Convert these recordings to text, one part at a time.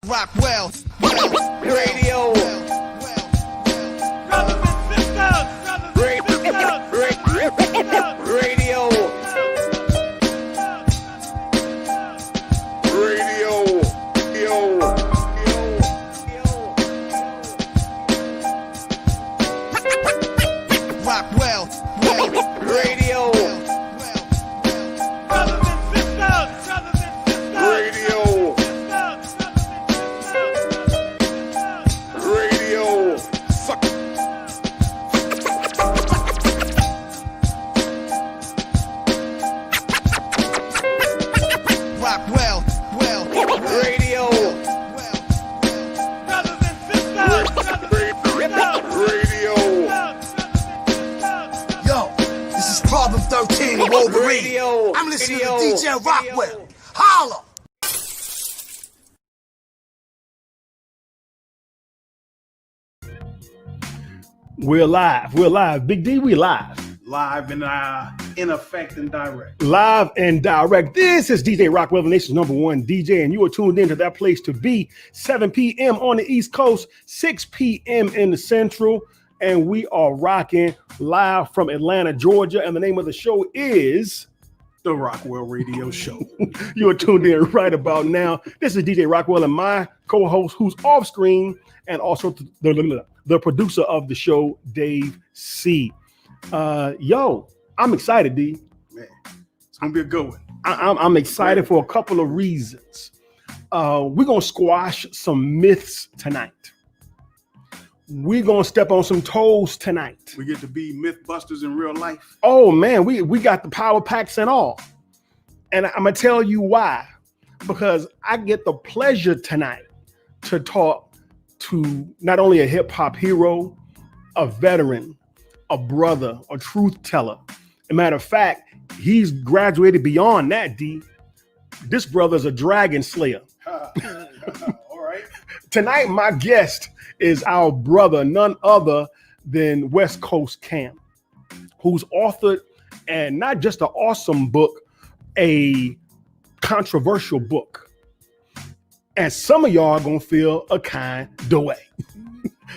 Rockwell, radio. Brothers and sisters, Radio. Rockwell, radio. brothers and sisters, Radio. Fuck. Rockwell, radio. brothers and sisters, Radio. Yo, this is Problem 13 of Wolverine. Radio. I'm listening Radio. to DJ Rockwell. Holla! We're live. Big D, we live. Live and in effect and direct. Live and direct. This is DJ Rockwell, the nation's #1 DJ, and you are tuned into that place to be. 7 p.m. on the East Coast, 6 p.m. in the Central, and we are rocking live from Atlanta, Georgia, and the name of the show is The Rockwell Radio Show. You are tuned in right about now. This is DJ Rockwell and my co-host who's off screen and also the producer of the show, Dave C. Yo, I'm excited, D. Man, it's gonna be a good one. I'm excited for a couple of reasons. We're going to squash some myths tonight. We're going to step on some toes tonight. We get to be mythbusters in real life. Oh, man, we got the power packs and all. And I'm going to tell you why. Because I get the pleasure tonight to talk to not only a hip hop hero, a veteran, a brother, a truth teller. As a matter of fact, he's graduated beyond that, D. This brother's a dragon slayer. All right. Tonight, my guest is our brother, none other than West Coast KAM, who's authored, and not just an awesome book, a controversial book. And some of y'all are going to feel a kind of way.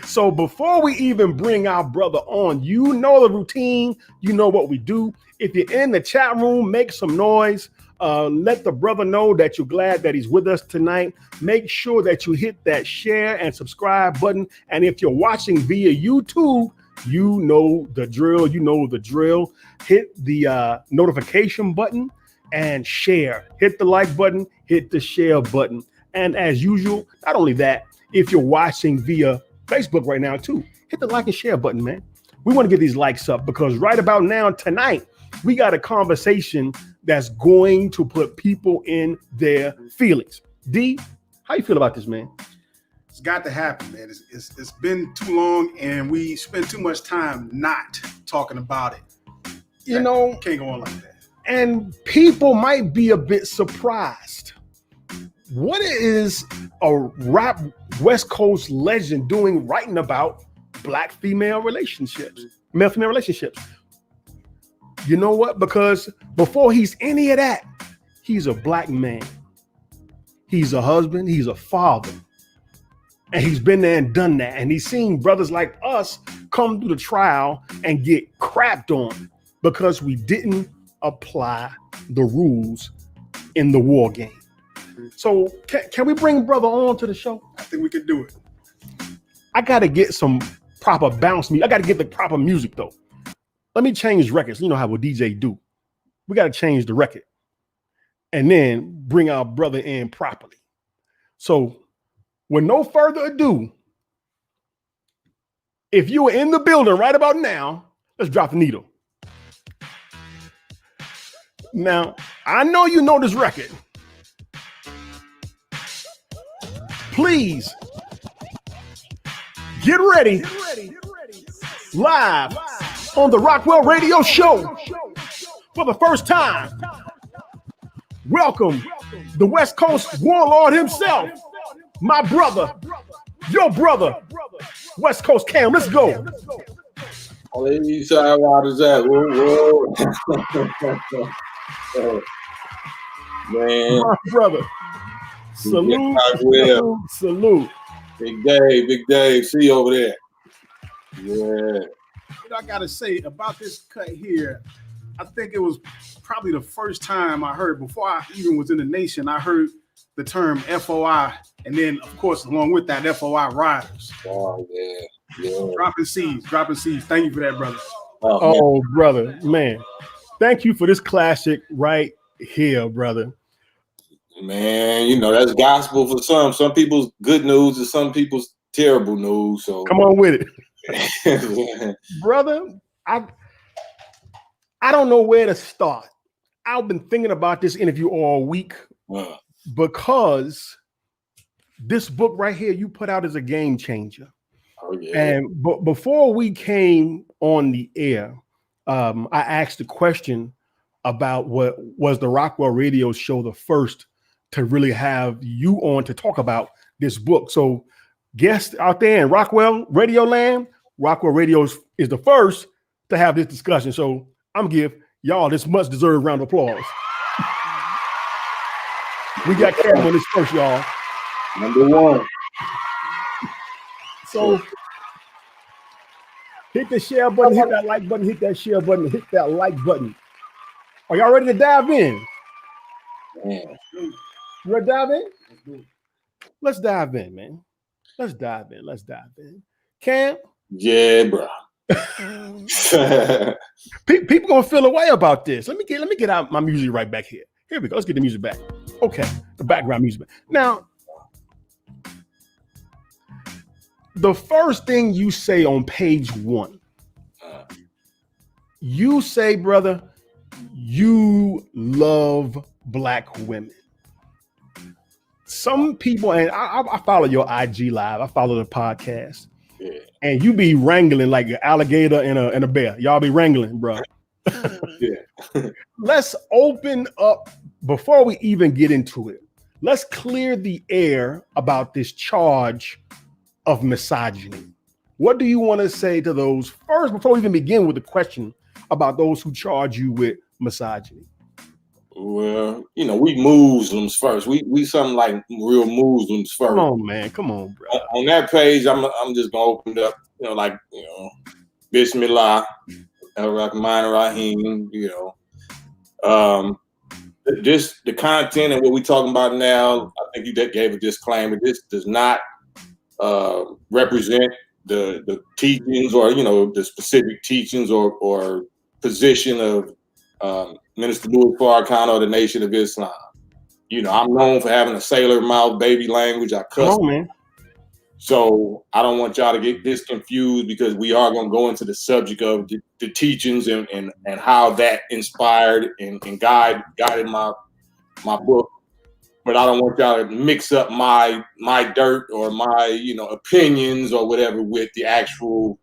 So before we even bring our brother on, you know the routine, you know what we do. If you're in the chat room, make some noise. Let the brother know that you're glad that he's with us tonight. Make sure that you hit that share and subscribe button. And if you're watching via YouTube, you know the drill. Hit the notification button and share. Hit the like button, hit the share button. And as usual, not only that, if you're watching via Facebook right now too, hit the like and share button, man. We want to get these likes up because right about now tonight, we got a conversation that's going to put people in their feelings. D, how you feel about this, man? It's got to happen, man. It's been too long and we spent too much time not talking about it. You know, can't go on like that. And people might be a bit surprised. What is a rap West Coast legend doing writing about black female relationships, male-female relationships? You know what? Because before he's any of that, he's a black man. He's a husband. He's a father. And he's been there and done that. And he's seen brothers like us come through the trial and get crapped on because we didn't apply the rules in the war game. So can we bring brother on to the show? I think we could do it. I got to get some proper bounce music. I got to get the proper music though. Let me change records. You know how a DJ do. We got to change the record and then bring our brother in properly. So with no further ado, if you are in the building right about now, let's drop the needle. Now, I know you know this record. Please get ready. Live on the Rockwell Radio Show for the first time. Welcome the West Coast warlord himself, my brother, your brother, West Coast KAM. Let's go. On the east side, how does that? Whoa. Man. My brother. Salute, Rockwell. salute. Big Dave. See you over there. Yeah. What I gotta say about this cut here, I think it was probably the first time I heard, before I even was in the nation, I heard the term FOI, and then of course along with that FOI riders. Oh yeah. Dropping seeds. Thank you for that, brother. Oh, brother, man. Thank you for this classic right here, brother. Man, you know, that's gospel for some. Some people's good news and some people's terrible news. So Come on with it. Brother, I don't know where to start. I've been thinking about this interview all week because this book right here you put out is a game changer. Oh, yeah. And before we came on the air, I asked a question about what was the Rockwell radio show the first to really have you on to talk about this book. So guests out there in Rockwell Radio Land, Rockwell Radio is the first to have this discussion. So I'm give y'all this much deserved round of applause. We got KAM on this first, y'all. Number one. So hit the share button, hit that like button, hit that share button, hit that like button. Are y'all ready to dive in? Man. You ready to dive in? Let's dive in, man. Let's dive in. KAM? Yeah, bro. People gonna feel a way about this. Let me get out my music right back here. Here we go. Let's get the music back. Okay, the background music. Now, the first thing you say on page 1, you say, brother, you love black women. Some people, and I follow your IG live, I follow the podcast, and you be wrangling like an alligator and a bear. Y'all be wrangling, bro. Yeah. Let's open up before we even get into it. Let's clear the air about this charge of misogyny. What do you want to say to those first, before we even begin with the question about those who charge you with misogyny? Well, you know, we Muslims first. We something like real Muslims first. Come on, man. Come on, bro. On that page, I'm just gonna open it up, you know, like, you know, Bismillah, Ar-Rahman Ar-Rahim, you know. Just the content and what we're talking about now, I think you gave a disclaimer. This does not represent the teachings or, you know, the specific teachings or position of Minister Louis Farrakhan or the Nation of Islam. You know, I'm known for having a sailor mouth baby language. I cuss. Come on, man. So I don't want y'all to get this confused, because we are going to go into the subject of the teachings and how that inspired and guided my book. But I don't want y'all to mix up my dirt or my, you know, opinions or whatever with the actual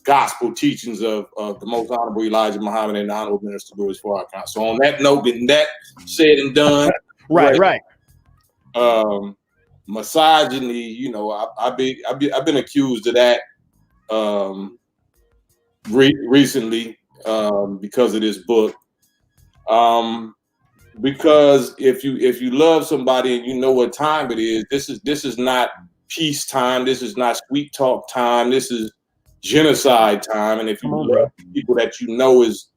gospel teachings of the most honorable Elijah Muhammad and the honorable Minister Louis Farrakhan. So on that note, getting that said and done, right. Misogyny, you know, I've been accused of that recently because of this book. Because if you love somebody and you know what time it is, this is not peace time. This is not sweet talk time. This is genocide time. And if you love people that you know is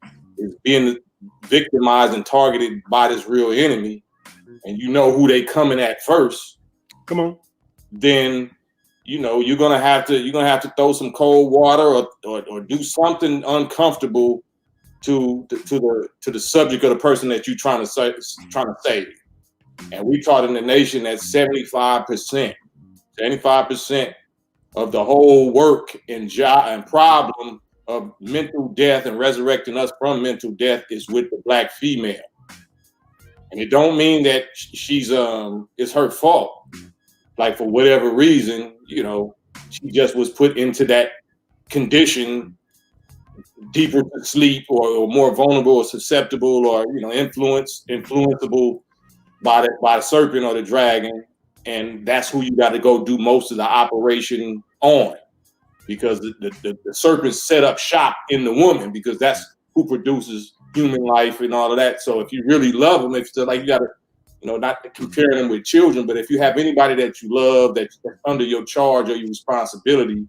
being victimized and targeted by this real enemy, and you know who they coming at first, come on, then you know you're gonna have to throw some cold water or do something uncomfortable to the subject of the person that you're trying to save. And we taught in the nation that 75% of the whole work and job and problem of mental death and resurrecting us from mental death is with the black female. And it don't mean that she's it's her fault. Like, for whatever reason, you know, she just was put into that condition, deeper to sleep or more vulnerable or susceptible or, you know, influenceable by the serpent or the dragon. And that's who you got to go do most of the operation on, because the serpent set up shop in the woman, because that's who produces human life and all of that. So if you really love them, if it's like you got to not comparing them with children, but if you have anybody that you love that's under your charge or your responsibility,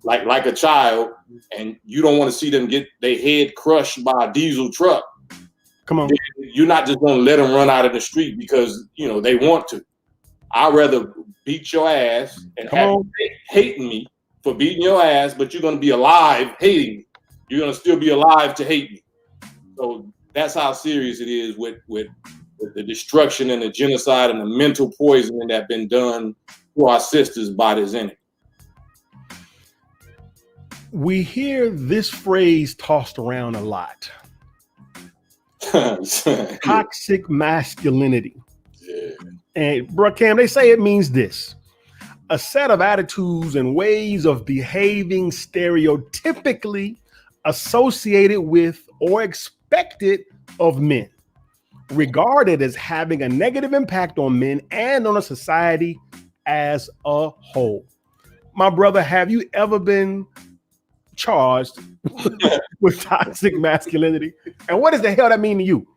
like a child, and you don't want to see them get their head crushed by a diesel truck, Come on. you're not just going to let them run out in the street because they want to. I'd rather beat your ass and have you hating me for beating your ass, but you're going to be alive hating me. You're going to still be alive to hate me. So that's how serious it is with the destruction and the genocide and the mental poisoning that's been done to our sisters by this enemy. We hear this phrase tossed around a lot. Toxic masculinity. Yeah. And bro, Cam, they say it means this: a set of attitudes and ways of behaving stereotypically associated with or expected of men, regarded as having a negative impact on men and on a society as a whole. My brother, have you ever been charged with toxic masculinity? And what does the hell that mean to you?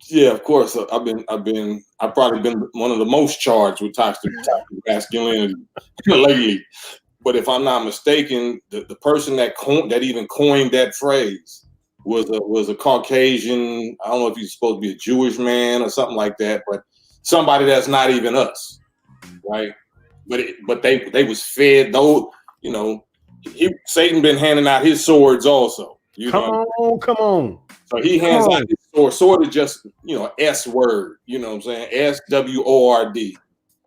Yeah, of course. I've probably been one of the most charged with toxic masculinity lately. But if I'm not mistaken, the person that even coined that phrase was a Caucasian. I don't know if he's supposed to be a Jewish man or something like that, but somebody that's not even us, right? But they was fed though. Satan been handing out his swords also. Come on. So he hands out his sword. Sword is just S word. You know what I'm saying? SWORD.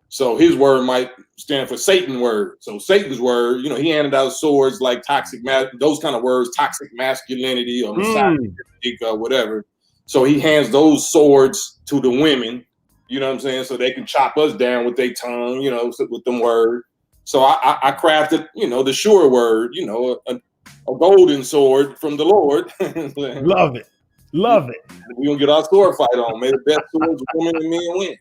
So his word might stand for Satan word. So Satan's word, he handed out swords like those kind of words, toxic masculinity or misogynistic or whatever. So he hands those swords to the women, you know what I'm saying? So they can chop us down with their tongue, with them words. So I crafted, the sure word, a golden sword from the Lord. Love it. We're going to get our sword fight on. May the best swords women and men win.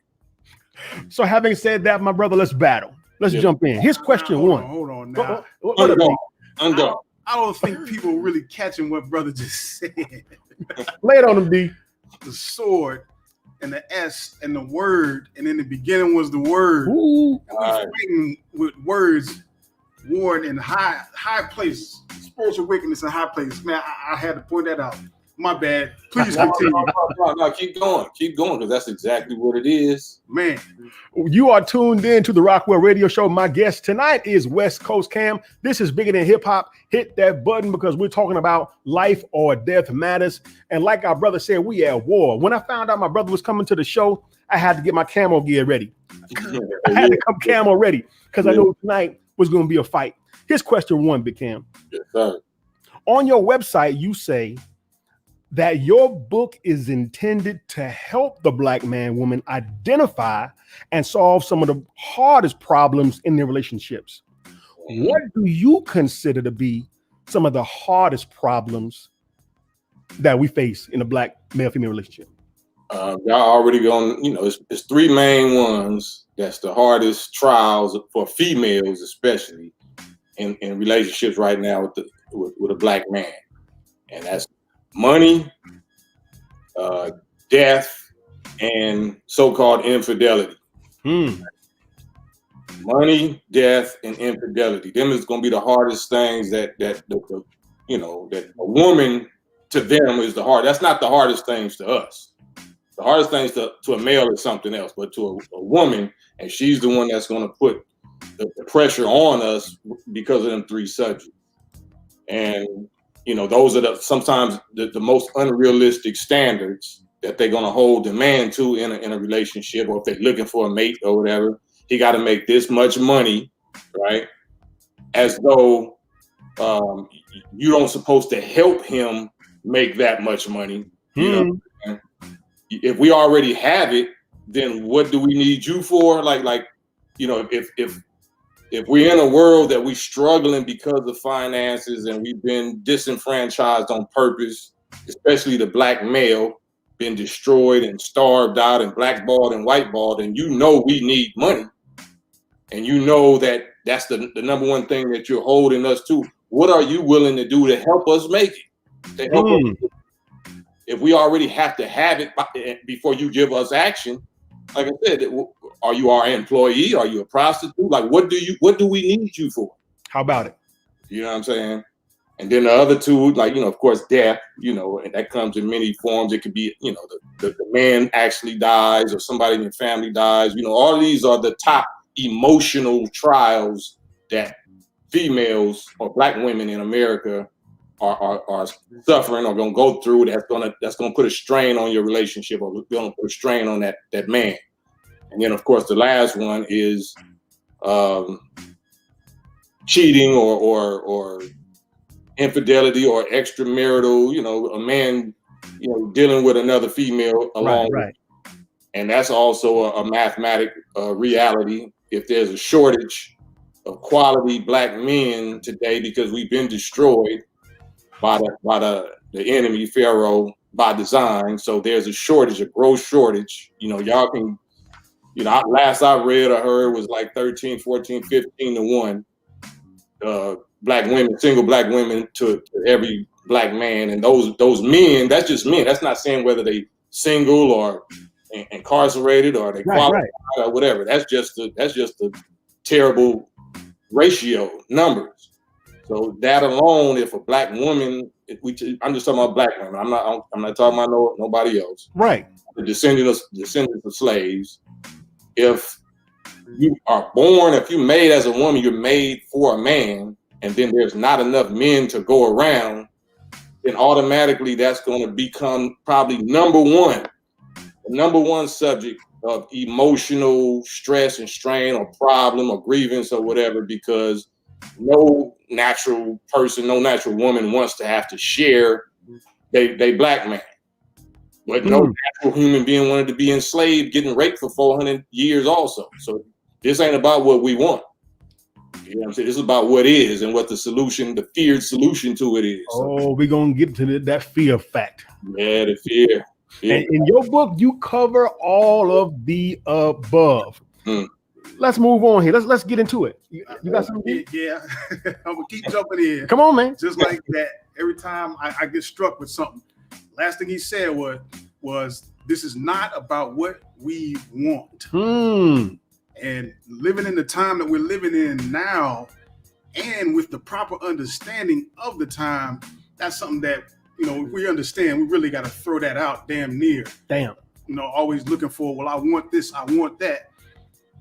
So having said that, my brother, let's battle. Let's jump in. Here's question one. Hold on now. Undone. I don't think people really catching what brother just said. Lay it on him, D. The sword and the S and the word, and in the beginning was the word. Ooh. And we're fighting with words worn in high places, spiritual wickedness in high places. Man, I had to point that out. My bad. Please continue. No, keep going, because that's exactly what it is. Man. You are tuned in to the Rockwell Radio Show. My guest tonight is West Coast KAM. This is Bigger Than Hip Hop. Hit that button because we're talking about life or death matters. And like our brother said, we at war. When I found out my brother was coming to the show, I had to get my camo gear ready. I had to come camo ready because I knew tonight was going to be a fight. Here's question one, Big Cam. Yes, sir. On your website, you say that your book is intended to help the Black man, woman identify and solve some of the hardest problems in their relationships. What do you consider to be some of the hardest problems that we face in a Black male-female relationship? Y'all already gone, it's three main ones that's the hardest trials for females, especially in relationships right now with a Black man. And that's money, death, and so-called infidelity. Money, death, and infidelity. Them is going to be the hardest things that a woman, to them, is the hard. That's not the hardest things to us. The hardest things to a male is something else, but to a woman, and she's the one that's going to put the pressure on us because of them three subjects. And those are sometimes the most unrealistic standards that they're going to hold the man to in a relationship, or if they're looking for a mate or whatever. He got to make this much money, right? As though you don't supposed to help him make that much money. If we already have it, then what do we need you for? If we're in a world that we're struggling because of finances and we've been disenfranchised on purpose, especially the Black male, been destroyed and starved out and blackballed and whiteballed, and we need money. And that's the number one thing that you're holding us to. What are you willing to do to help us make it? To help us, if we already have to have it before you give us action, like I said, are you our employee? Are you a prostitute? Like, what do we need you for? How about it? You know what I'm saying? And then the other two, like, of course, death, and that comes in many forms. It could be, the man actually dies or somebody in your family dies. All of these are the top emotional trials that females or Black women in America are suffering or gonna go through. That's gonna put a strain on your relationship, or gonna put a strain on that man. And then, of course, the last one is cheating or infidelity or extramarital. A man, dealing with another female along. Right. And that's also a mathematic reality. If there's a shortage of quality Black men today because we've been destroyed by the enemy, Pharaoh, by design. So there's a shortage, a gross shortage. Y'all can, last I read or heard was like 13, 14, 15 to 1 Black women, single Black women to every Black man. And those men, that's just men. That's not saying whether they single or incarcerated or they qualified or whatever. That's just a terrible ratio numbers. So that alone, if a Black woman, I'm just talking about Black women. I'm not talking about nobody else. Right. The descendants of slaves. If you are born, if you're made as a woman, you're made for a man, and then there's not enough men to go around, then automatically that's going to become probably the number one subject of emotional stress and strain or problem or grievance or whatever, because no natural person, no natural woman wants to have to share they Black man. But no natural human being wanted to be enslaved, getting raped for 400 years also. So this ain't about what we want. You know what I'm saying? This is about what is and what the solution, the feared solution to it is. Oh, we're going to get to that fear fact. Yeah, the fear. Yeah. And in your book, you cover all of the above. Let's move on here. Let's get into it. You got something? Yeah. I'm going to keep jumping in. Come on, man. Just like that. Every time I get struck with something. Last thing he said was this is not about what we want. And living in the time that we're living in now, and with the proper understanding of the time, that's something that, if we understand, we really got to throw that out damn near. Damn. Always looking for, well, I want this, I want that.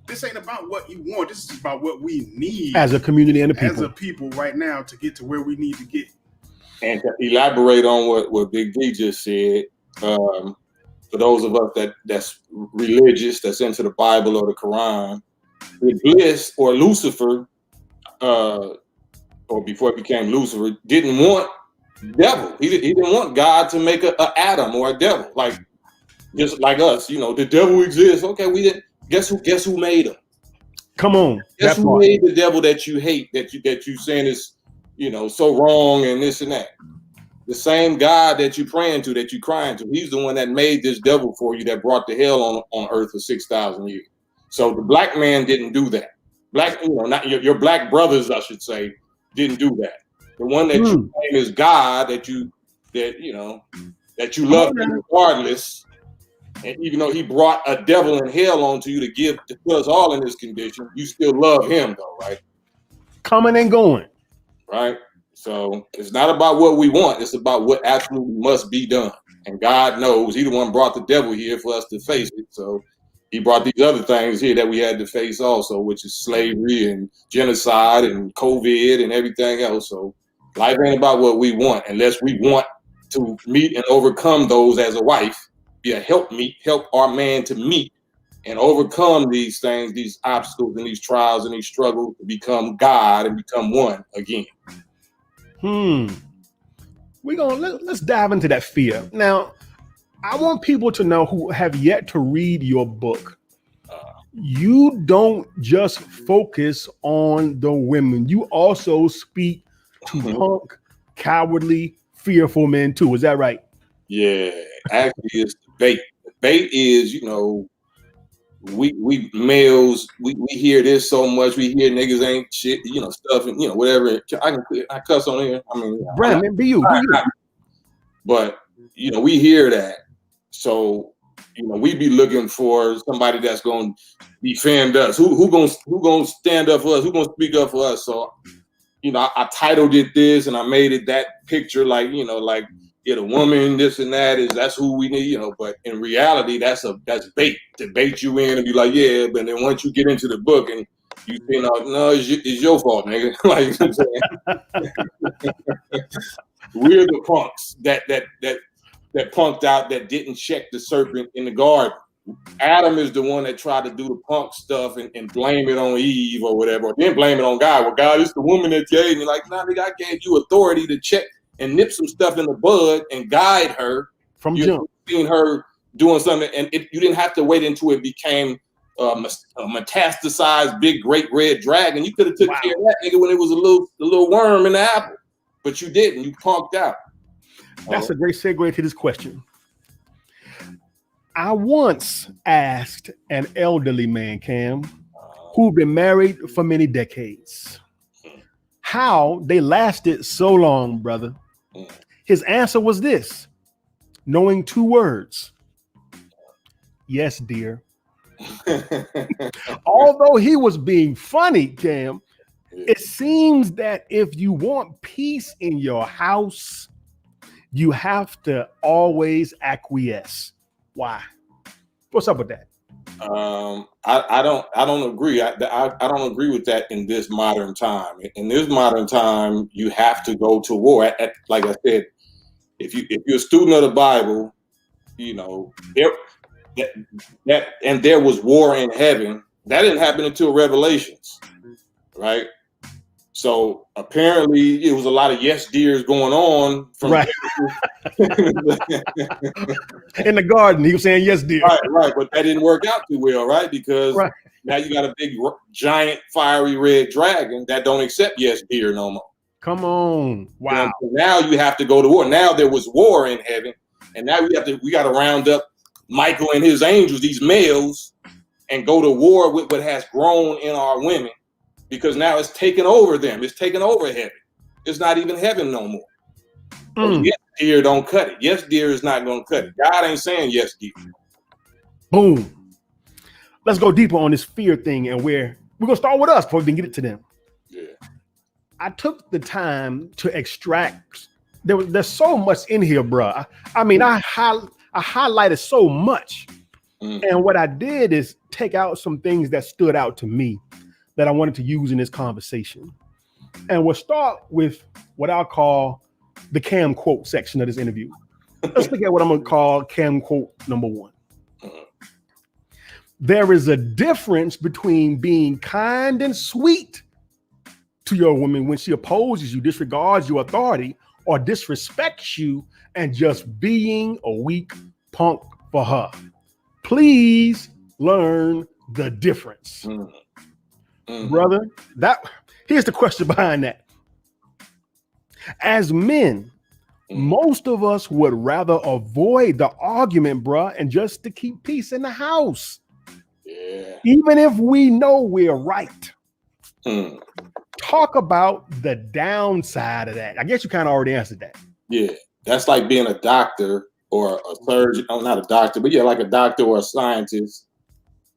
This ain't about what you want. This is about what we need as a community and a people. As a people right now to get to where we need to get. And to elaborate on what Big D just said, for those of us that's religious, that's into the Bible or the Quran, Iblis or Lucifer, or before it became Lucifer, didn't want devil. He didn't want God to make a Adam or a devil, like just like us. The devil exists. Okay, we didn't. Guess who made him? Come on. Guess who made the devil that you hate, that you saying is so wrong and this and that? The same God that you praying to, that you crying to, he's the one that made this devil for you, that brought the hell on earth for 6,000 years. So the Black man didn't do that. Not your Black brothers, I should say, didn't do that. The one that you claim is God, that you love regardless, and even though he brought a devil in hell onto you to put us all in this condition, you still love him though, right? Coming and going. Right? So it's not about what we want. It's about what absolutely must be done. And God knows he the one brought the devil here for us to face it. So he brought these other things here that we had to face also, which is slavery and genocide and COVID and everything else. So life ain't about what we want unless we want to meet and overcome those as a wife. Be a help our man to meet and overcome these things, these obstacles and these trials and these struggles to become God and become one again. Let's dive into that fear. Now, I want people to know who have yet to read your book. You don't just focus on the women. You also speak to punk, cowardly, fearful men too. Is that right? Yeah, actually it's the bait. The bait is, we males, we hear this so much. We hear niggas ain't shit, stuff and whatever. I cuss on here. I mean, Brandon, be you. But we hear that. So we be looking for somebody that's gonna defend us. Who gonna stand up for us? Who gonna speak up for us? So, I titled it this, and I made it that picture, like the woman, this and that's who we need, But in reality, that's bait to bait you in and be like, yeah. But then once you get into the book and you no, it's your fault, nigga. Like I'm saying, we're the punks that punked out, that didn't check the serpent in the garden. Adam is the one that tried to do the punk stuff and blame it on Eve or whatever, or then blame it on God. Well, God, it's the woman that gave me. Like, nah, nigga, I gave you authority to check and nip some stuff in the bud and guide her. From jump. Seen her doing something, and you didn't have to wait until it became a metastasized big great red dragon. You could have took care of that nigga when it was a little worm in the apple, but you didn't. You punked out. That's a great segue to this question. I once asked an elderly man, Cam, who'd been married for many decades, how they lasted so long, brother. His answer was this, knowing 2 words. Yes, dear. Although he was being funny, Cam, it seems that if you want peace in your house, you have to always acquiesce. Why? What's up with that? I don't agree. I don't agree with that in this modern time. In this modern time, you have to go to war. Like I said, if you're a student of the Bible, there was war in heaven. That didn't happen until Revelations, right? So apparently, it was a lot of yes dears going on from right. In the garden. He was saying yes dear. Right, but that didn't work out too well, right? Because now you got a big giant fiery red dragon that don't accept yes dear no more. Come on, wow! So now you have to go to war. Now there was war in heaven, and now we got to round up Michael and his angels, these males, and go to war with what has grown in our women. Because now it's taken over them. It's taken over heaven. It's not even heaven no more. So yes, dear, don't cut it. Yes, dear is not going to cut it. God ain't saying yes, dear. Boom. Let's go deeper on this fear thing, and we're going to start with us before we can get it to them. Yeah. I took the time to extract. There's so much in here, bro. I mean, I highlighted so much. And what I did is take out some things that stood out to me that I wanted to use in this conversation. And we'll start with what I'll call the KAM quote section of this interview. Let's look at what I'm going to call KAM quote number 1. There is a difference between being kind and sweet to your woman when she opposes you, disregards your authority, or disrespects you, and just being a weak punk for her. Please learn the difference. Brother, here's the question behind that. As men, most of us would rather avoid the argument, bruh, and just to keep peace in the house. Yeah. Even if we know we're right. Talk about the downside of that. I guess you kind of already answered that. Yeah, that's like being a doctor or a surgeon. Oh, not a doctor, but yeah, like a doctor or a scientist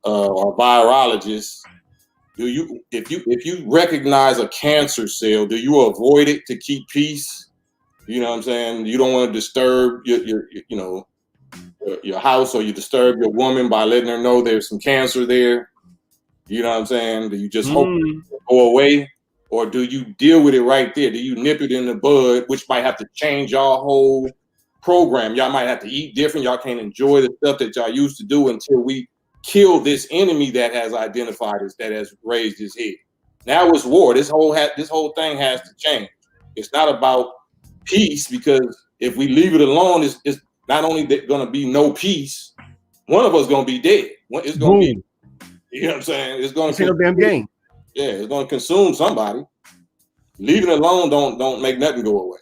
or a virologist. If you recognize a cancer cell, do you avoid it to keep peace? You know what I'm saying? You don't want to disturb your house, or you disturb your woman by letting her know there's some cancer there. You know what I'm saying? Do you just hope it will go away, or do you deal with it right there? Do you nip it in the bud, which might have to change y'all whole program? Y'all might have to eat different. Y'all can't enjoy the stuff that y'all used to do until we kill this enemy that has identified us, that has raised his head. Now it's war. This whole thing has to change. It's not about peace, because if we leave it alone, it's not only going to be no peace, one of us going to be dead. It's going to be, you know what I'm saying? It's going to damn game. Yeah, it's going to consume somebody. Leaving it alone don't make nothing go away.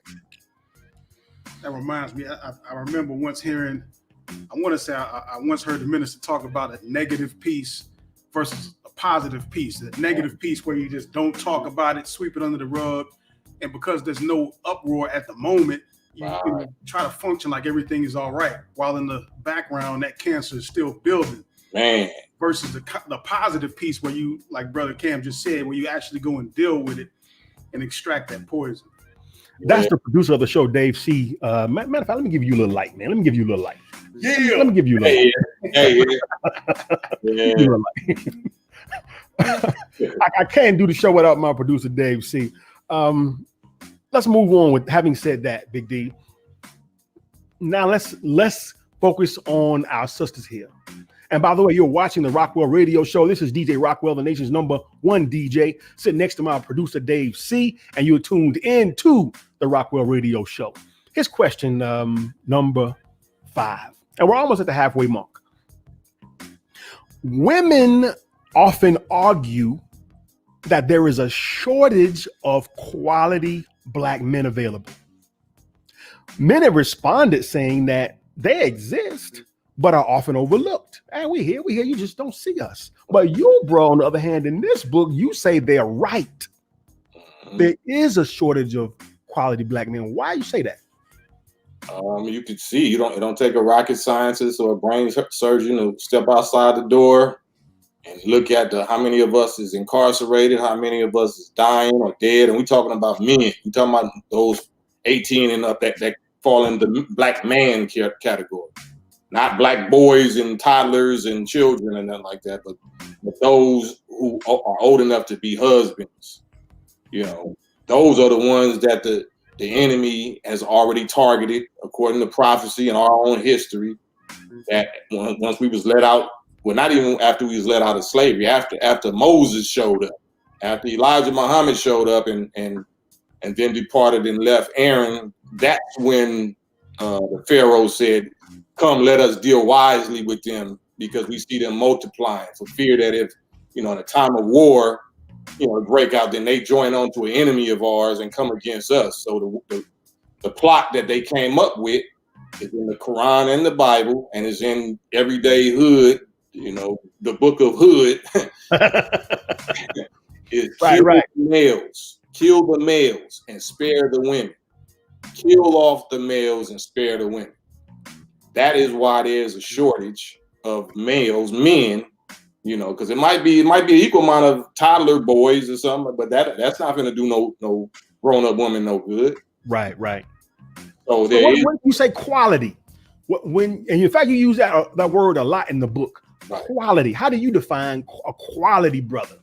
That reminds me, I remember once hearing, I want to say I once heard the minister talk about a negative peace versus a positive peace. A negative peace where you just don't talk about it, sweep it under the rug, and because there's no uproar at the moment, you Right. can try to function like everything is all right, while in the background that cancer is still building. Man. Versus the positive piece where you, like Brother Cam just said, where you actually go and deal with it and extract that poison. That's the producer of the show, Dave C. Matter of fact, let me give you a little light, man. Let me give you a little light. Yeah. Let me give you a little light. Hey, Give you a little light. I can't do the show without my producer, Dave C. Let's move on with having said that, Big D. Now let's focus on our sisters here. And by the way, you're watching the Rockwell Radio Show. This is DJ Rockwell, the nation's #1 DJ, sitting next to my producer, Dave C. And you're tuned into the Rockwell Radio Show. His question, number 5. And we're almost at the halfway mark. Women often argue that there is a shortage of quality Black men available. Men have responded saying that they exist, but are often overlooked. And we here, you just don't see us. But you, bro, on the other hand, in this book, you say they're right. There is a shortage of quality Black men. Why you say that? You can see it don't take a rocket scientist or a brain surgeon to step outside the door and look at how many of us is incarcerated, how many of us is dying or dead. And we're talking about men. We're talking about those 18 and up that fall in the Black man category. Not Black boys and toddlers and children and nothing like that, but those who are old enough to be husbands. You know, those are the ones that the enemy has already targeted, according to prophecy and our own history, that once we was let out, well, not even after we was let out of slavery, after Moses showed up, after Elijah Muhammad showed up and then departed and left Aaron, that's when the Pharaoh said, "Come, let us deal wisely with them, because we see them multiplying, for fear that if, in a time of war, break out, then they join on to an enemy of ours and come against us." So the plot that they came up with is in the Quran and the Bible, and is in everyday hood, the book of hood, is kill the males and spare the women. Kill off the males and spare the women. That is why there's a shortage of men, because it might be an equal amount of toddler boys or something, but that's not going to do no grown-up woman no good. Right. So when you say quality, and in fact you use that word a lot in the book. Right. Quality. How do you define a quality brother?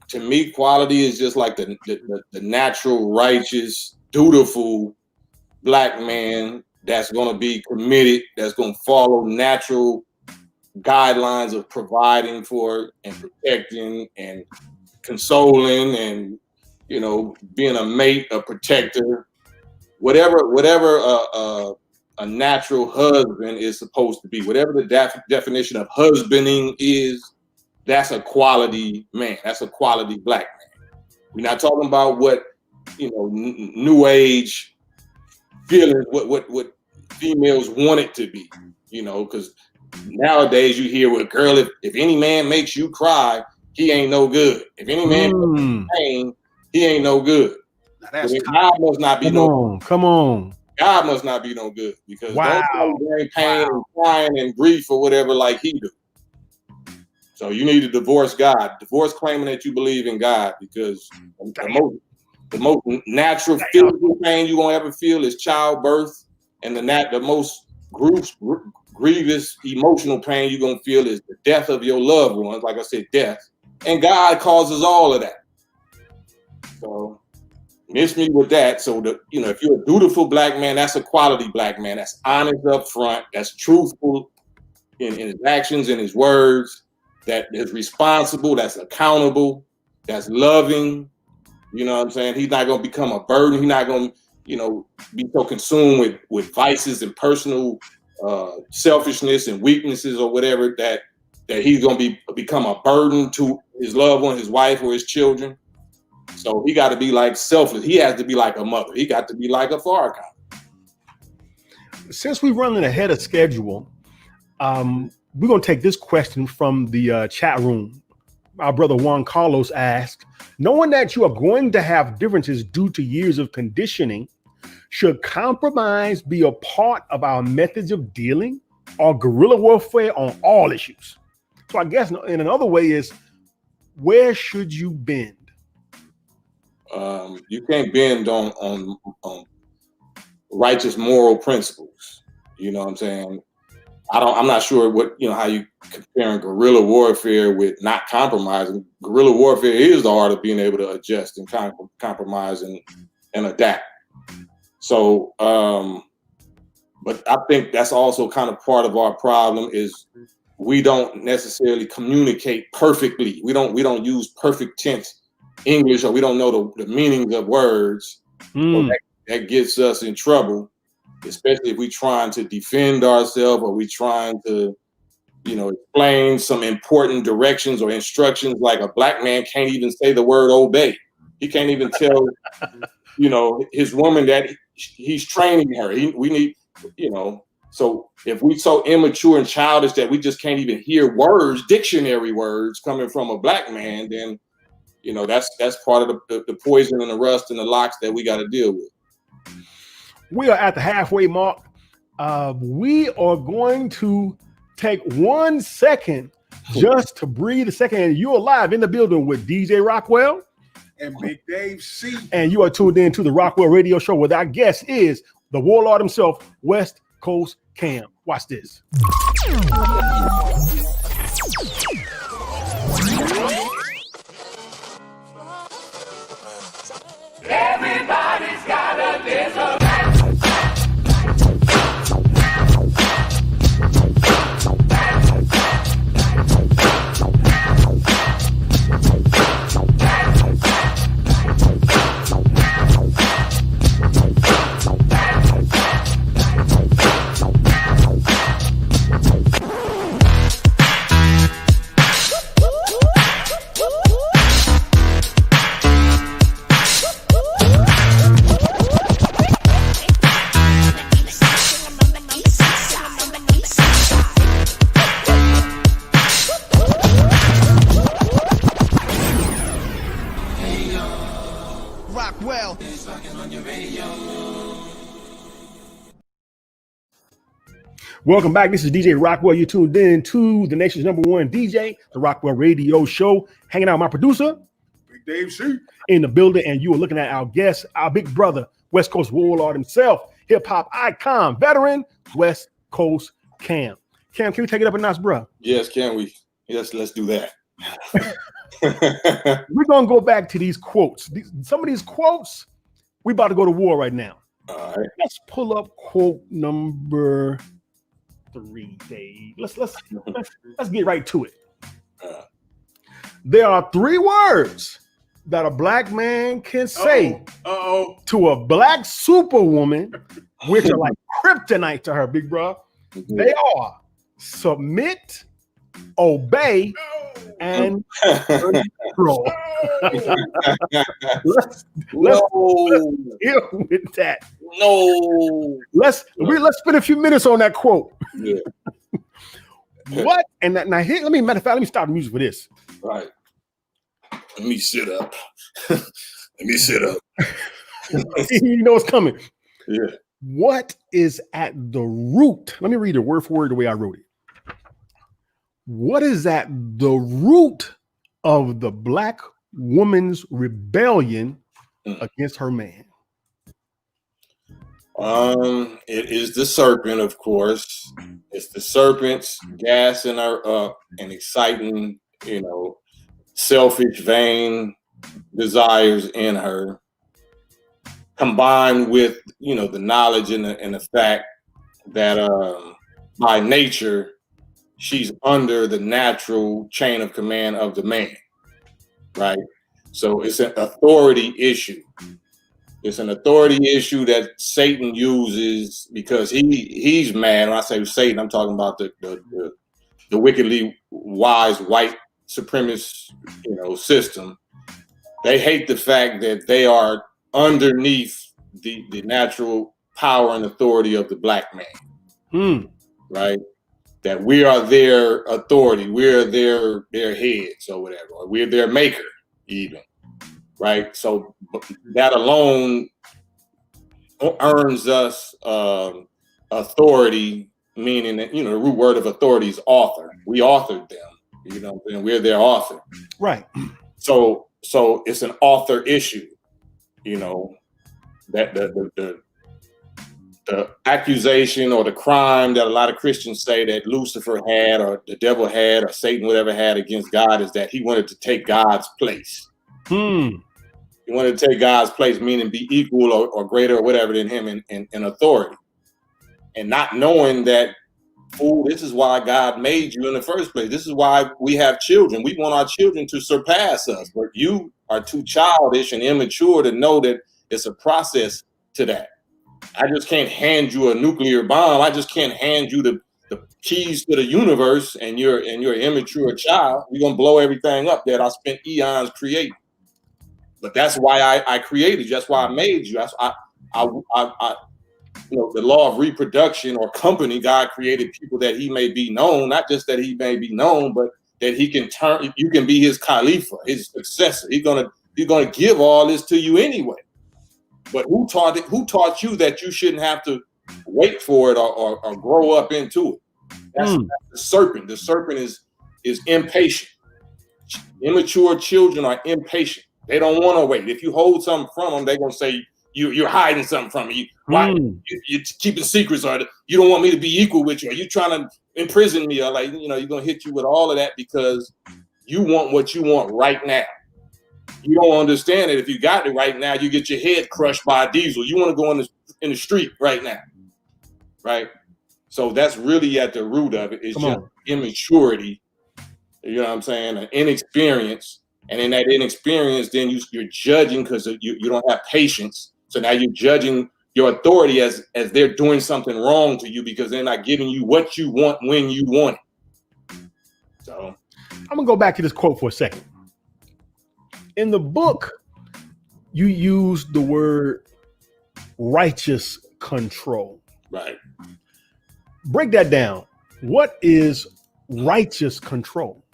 To me, quality is just like the natural, righteous, dutiful Black man that's going to be committed, that's going to follow natural guidelines of providing for and protecting and consoling and, being a mate, a protector, whatever a natural husband is supposed to be, whatever the definition of husbanding is, that's a quality man. That's a quality Black man. We're not talking about what, new age feelings, what females want it to be, because nowadays you hear, well, girl, if any man makes you cry, he ain't no good. If any man makes you pain, he ain't no good. God must not be Come on. God must not be no good, because don't bring pain and crying and grief or whatever like he do. So you need to divorce God. Divorce claiming that you believe in God, because the most natural physical pain you're going to ever feel is childbirth, and the most grievous emotional pain you're going to feel is the death of your loved ones. Like I said, death. And God causes all of that. So miss me with that. So if you're a dutiful Black man, that's a quality Black man. That's honest up front. That's truthful in his actions and his words. That is responsible. That's accountable. That's loving. You know what I'm saying? He's not going to become a burden. He's not going to, be so consumed with vices and personal selfishness and weaknesses or whatever that he's going to become a burden to his loved one, his wife, or his children. So he got to be like selfless. He has to be like a mother. He got to be like a Farrakhan. Since we're running ahead of schedule, we're going to take this question from the chat room. Our brother Juan Carlos asked, knowing that you are going to have differences due to years of conditioning, Should compromise be a part of our methods of dealing, or guerrilla warfare on all issues? So I guess in another way is, where should you bend? You can't bend on righteous moral principles. You know what I'm saying? I'm not sure how you comparing guerrilla warfare with not compromising. Guerrilla warfare is the art of being able to adjust and compromise and adapt. So, but I think that's also kind of part of our problem is we don't necessarily communicate perfectly. We don't use perfect tense English, or we don't know the meanings of words. So that gets us in trouble, especially if we're trying to defend ourselves, or we're trying to, explain some important directions or instructions. Like a black man can't even say the word obey. He can't even tell, his woman that he's training her. We need, so if we so immature and childish that we just can't even hear words, dictionary words coming from a black man, then, that's part of the poison and the rust and the locks that we got to deal with. We are at the halfway mark. We are going to take 1 second just to breathe a second. And you're live in the building with DJ Rockwell and Big Dave C. And you are tuned in to the Rockwell Radio Show, where our guest is the warlord himself, West Coast KAM. Watch this. Everybody's got a little Rockwell. Welcome back. This is DJ Rockwell. You tuned in to the nation's #1 DJ, the Rockwell Radio Show. Hanging out with my producer, Big Dave C. in the building, and you are looking at our guest, our big brother, West Coast warlord himself, hip hop icon, veteran, West Coast KAM. KAM, can we take it up a notch, bro? Yes, can we? Yes, let's do that. We're gonna go back to these quotes. Some of these quotes, we about to go to war right now. All right. Let's pull up quote number 3, Dave. Let's get right to it. There are 3 words that a black man can say to a black superwoman, which are like kryptonite to her, big bro. They are submit, obey, and control. let's deal with that. No. Let's spend a few minutes on that quote. Yeah. What? And now here, matter of fact, let me stop the music for this. Right. Let me sit up. You know it's coming. Yeah. What is at the root? Let me read it word for word the way I wrote it. What is at the root of the black woman's rebellion against her man? It is the serpent, of course. It's the serpent's gassing her up and exciting, selfish, vain desires in her, combined with, the knowledge and the fact that by nature, she's under the natural chain of command of the man, right? So it's an authority issue. It's an authority issue that Satan uses because he's mad. When I say Satan, I'm talking about the wickedly wise white supremacist, system. They hate the fact that they are underneath the natural power and authority of the black man, right? That we are their authority, we're their heads or whatever, or we're their maker even, right? So that alone earns us authority, meaning that, the root word of authority is author. We authored them, and we're their author. Right. So it's an author issue, that the accusation or the crime that a lot of Christians say that Lucifer had or the devil had or Satan whatever had against God is that he wanted to take God's place. He wanted to take God's place, meaning be equal or greater or whatever than him in authority. And not knowing that, this is why God made you in the first place. This is why we have children. We want our children to surpass us. But you are too childish and immature to know that it's a process to that. I just can't hand you a nuclear bomb. I just can't hand you the keys to the universe and you're an immature child. You're going to blow everything up that I spent eons creating. But that's why I created you. That's why I made you. That's the law of reproduction or company. God created people that he may be known, not just that he may be known, but that he can you can be his Khalifa, his successor. He's gonna give all this to you anyway. But who taught you that you shouldn't have to wait for it or grow up into it? That's the serpent. The serpent is impatient. Immature children are impatient. They don't want to wait. If you hold something from them, they're gonna say you're hiding something from me. Why you're keeping secrets, or you don't want me to be equal with you? Are you trying to imprison me? Or you're gonna hit you with all of that because you want what you want right now. You don't understand that if you got it right now, you get your head crushed by a diesel. You want to go in the street right now, right? So that's really at the root of it. It's just immaturity. You know what I'm saying? An inexperience, and in that inexperience, then you're judging because you don't have patience. So now you're judging your authority as they're doing something wrong to you because they're not giving you what you want when you want it. So I'm gonna go back to this quote for a second. In the book, you use the word righteous control. Right. Break that down. What is righteous control?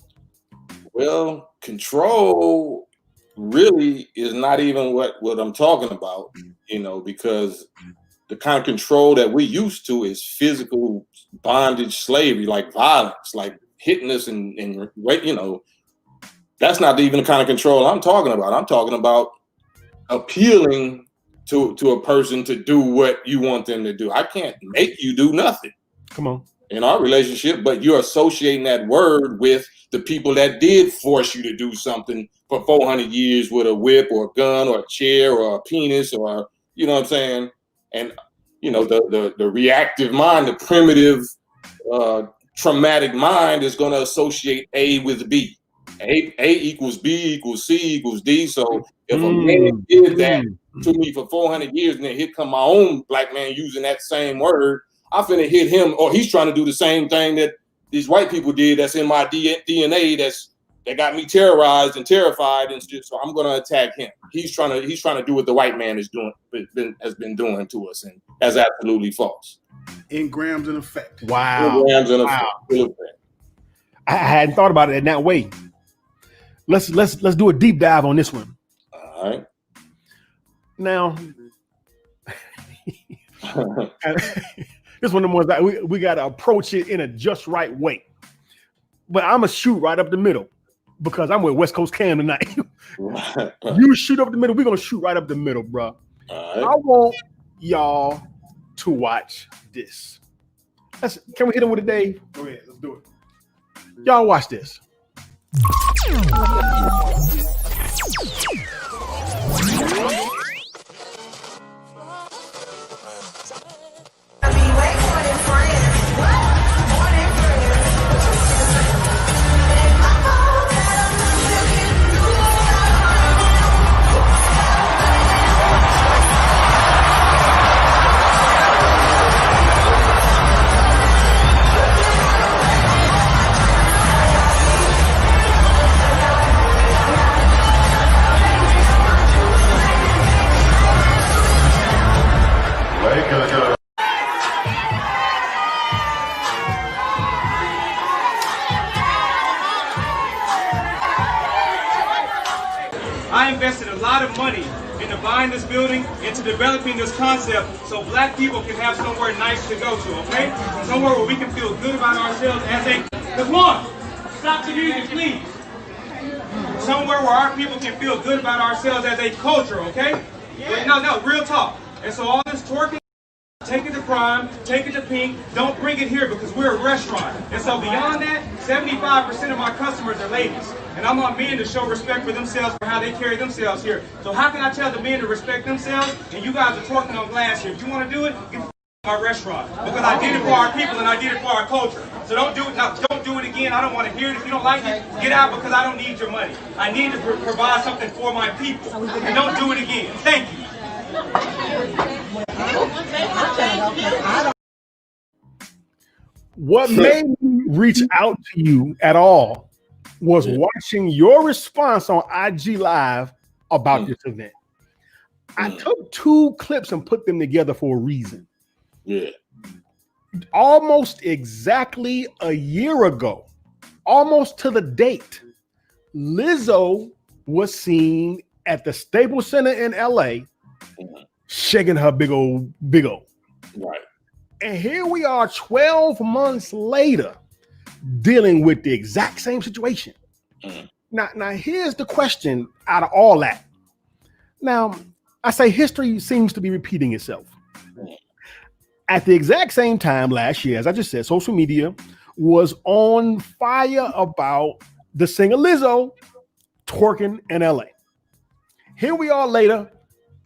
Well, control really is not even what I'm talking about, because the kind of control that we used to is physical bondage, slavery, like violence, like hitting us and that's not even the kind of control I'm talking about. I'm talking about appealing to a person to do what you want them to do. I can't make you do nothing. Come on. In our relationship, but you're associating that word with the people that did force you to do something for 400 years with a whip or a gun or a chair or a penis or, you know what I'm saying? And, the reactive mind, the primitive, traumatic mind is going to associate A with B. A equals B equals C equals D. So if a man did that to me for 400 years and then here come my own black man using that same word, I'm finna hit him, or he's trying to do the same thing that these white people did that's in my DNA that got me terrorized and terrified and shit. So I'm gonna attack him. He's trying to do what the white man has been doing to us, and that's absolutely false. Engrams in effect. Wow. Effect. I hadn't thought about it in that way. Let's do a deep dive on this one. All right. Now, this one of the ones that we got to approach it in a just right way. But I'm going to shoot right up the middle because I'm with West Coast KAM tonight. You shoot up the middle. We're going to shoot right up the middle, bro. All right. I want y'all to watch this. Can we hit him with it, Dave? Go ahead. Let's do it. Y'all watch this. I invested a lot of money into buying this building, into developing this concept so black people can have somewhere nice to go to, okay? Somewhere where we can feel good about ourselves as a, come on, stop the music, please. Somewhere where our people can feel good about ourselves as a culture, okay? Yeah. No, real talk. And so all this twerking, take it to Prime, take it to Pink, don't bring it here because we're a restaurant. And so beyond that, 75% of my customers are ladies. And I want men to show respect for themselves for how they carry themselves here. So how can I tell the men to respect themselves and you guys are twerking on glass here? If you want to do it, get the my restaurant. Because I did it for our people and I did it for our culture. So don't do it now. Don't do it again. I don't want to hear it. If you don't like it, get out because I don't need your money. I need to provide something for my people. And don't do it again. Thank you. What made me reach out to you at all was watching your response on IG Live about this event. I took 2 clips and put them together for a reason. Yeah. Almost exactly a year ago, almost to the date, Lizzo was seen at the Staples Center in LA shaking her big old. Right. And here we are 12 months later dealing with the exact same situation. Now here's the question out of all that. Now, I say history seems to be repeating itself. At the exact same time last year, as I just said, social media was on fire about the singer Lizzo twerking in LA. Here we are later,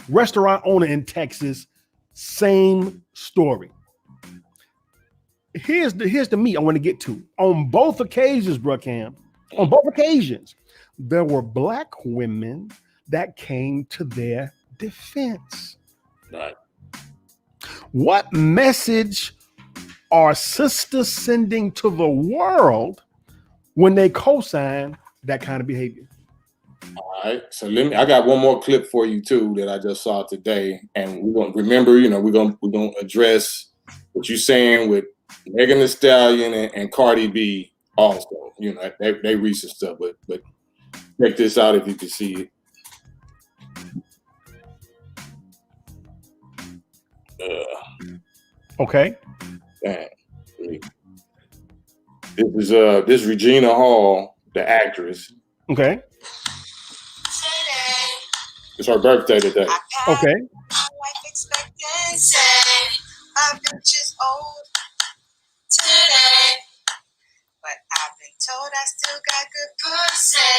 restaurant owner in Texas, same story. Here's the meat I want to get to. On both occasions, KAM, on both occasions, there were black women that came to their defense. Right. What message are sisters sending to the world when they co-sign that kind of behavior? All right. So I got one more clip for you too that I just saw today, and we're gonna remember. We're gonna address what you're saying with Megan Thee Stallion and Cardi B also. They recent stuff, but check this out if you can see it. Okay. Damn. This Regina Hall, the actress. Okay. It's her birthday today. Okay. Today, but I've been told I still got good pussy.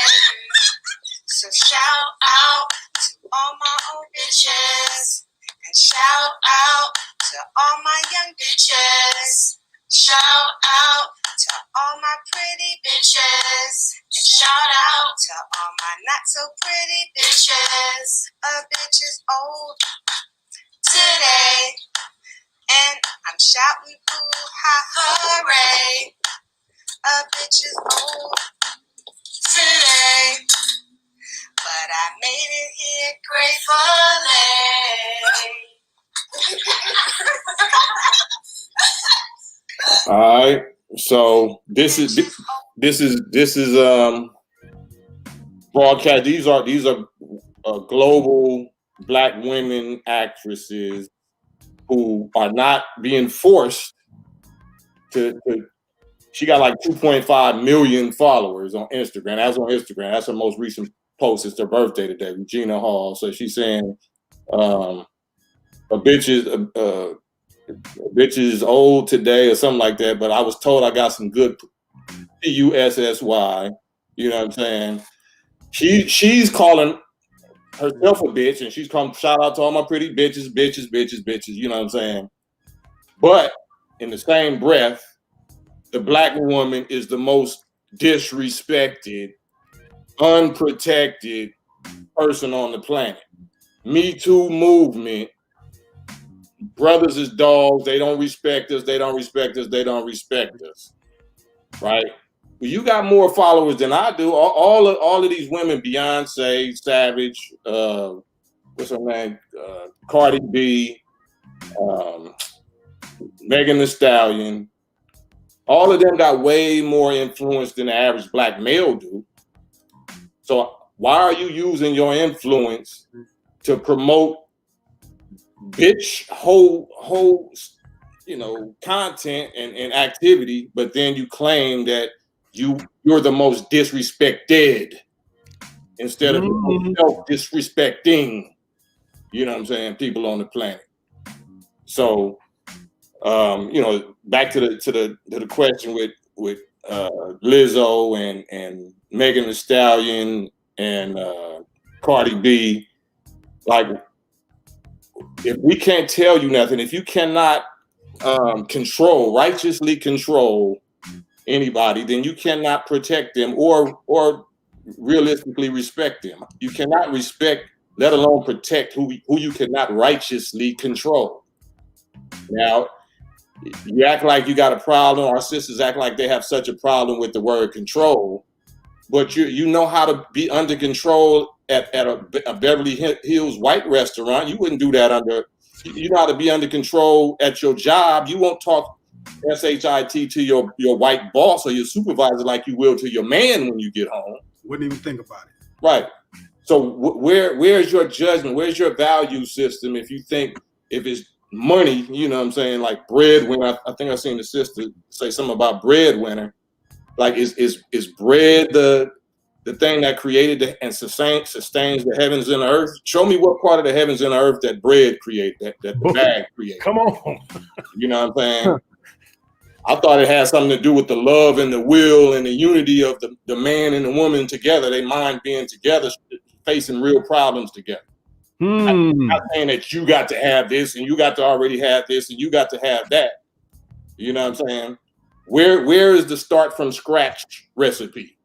So shout out to all my old bitches, and shout out to all my young bitches. Shout out to all my pretty bitches, and shout out to all my not so pretty bitches. A bitch is old today. And I'm shouting boo ha hooray. A bitch is old today, but I made it here gratefully. All right. So this is broadcast. These are global black women actresses who are not being forced to she got like 2.5 million followers on Instagram. That's on Instagram. That's her most recent post. It's her birthday today, Regina Hall. So she's saying a bitch is old today or something like that, but I was told I got some good PUSSY. You know what I'm saying? She's calling herself a bitch, and she's come shout out to all my pretty bitches. You know what I'm saying? But in the same breath, the black woman is the most disrespected, unprotected person on the planet. Me Too movement. Brothers is dogs. They don't respect us. They don't respect us. They don't respect us. Right? Well, you got more followers than I do. All of these women, Beyonce, Savage, what's her name? Cardi B, Megan Thee Stallion. All of them got way more influence than the average black male do. So why are you using your influence to promote bitch whole content and activity, but then you claim that you're the most disrespected instead of self-disrespecting, you know what I'm saying, people on the planet. So back to the question with Lizzo and Megan Thee Stallion and Cardi B, like, if we can't tell you nothing, if you cannot righteously control anybody, then you cannot protect them or realistically respect them. You cannot respect, let alone protect who you cannot righteously control. Now, you act like you got a problem. Our sisters act like they have such a problem with the word control, but you know how to be under control at a Beverly Hills white restaurant. You wouldn't do that you know how to be under control at your job. You won't talk SHIT to your white boss or your supervisor like you will to your man when you get home. Wouldn't even think about it. Right. So where's your judgment? Where's your value system? If you think, if it's money, you know what I'm saying, like breadwinner. I think I seen the sister say something about breadwinner. Like, is bread the thing that created and sustains the heavens and the earth? Show me what part of the heavens and the earth that bread created, that the bag created. Come on. You know what I'm saying? I thought it had something to do with the love and the will and the unity of the man and the woman together, they mind being together, facing real problems together. I'm not saying that you got to have this and you got to already have this and you got to have that. You know what I'm saying? Where is the start from scratch recipe?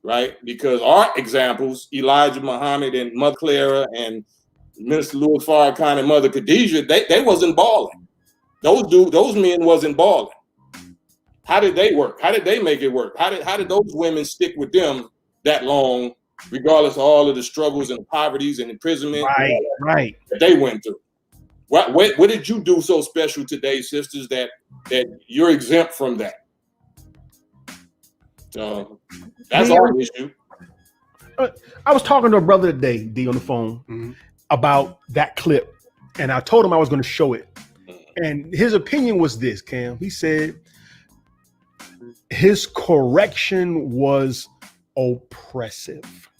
Right? Because our examples, Elijah Muhammad and Mother Clara and Minister Louis Farrakhan and Mother Khadijah, they wasn't balling. Those men wasn't balling. How did they work? How did they make it work? How did those women stick with them that long, regardless of all of the struggles and poverties and imprisonment right that they went through? What did you do so special today, sisters, that you're exempt from that? So that's our issue. I was talking to a brother today, D, on the phone about that clip, and I told him I was going to show it. And his opinion was this, Cam. He said his correction was oppressive.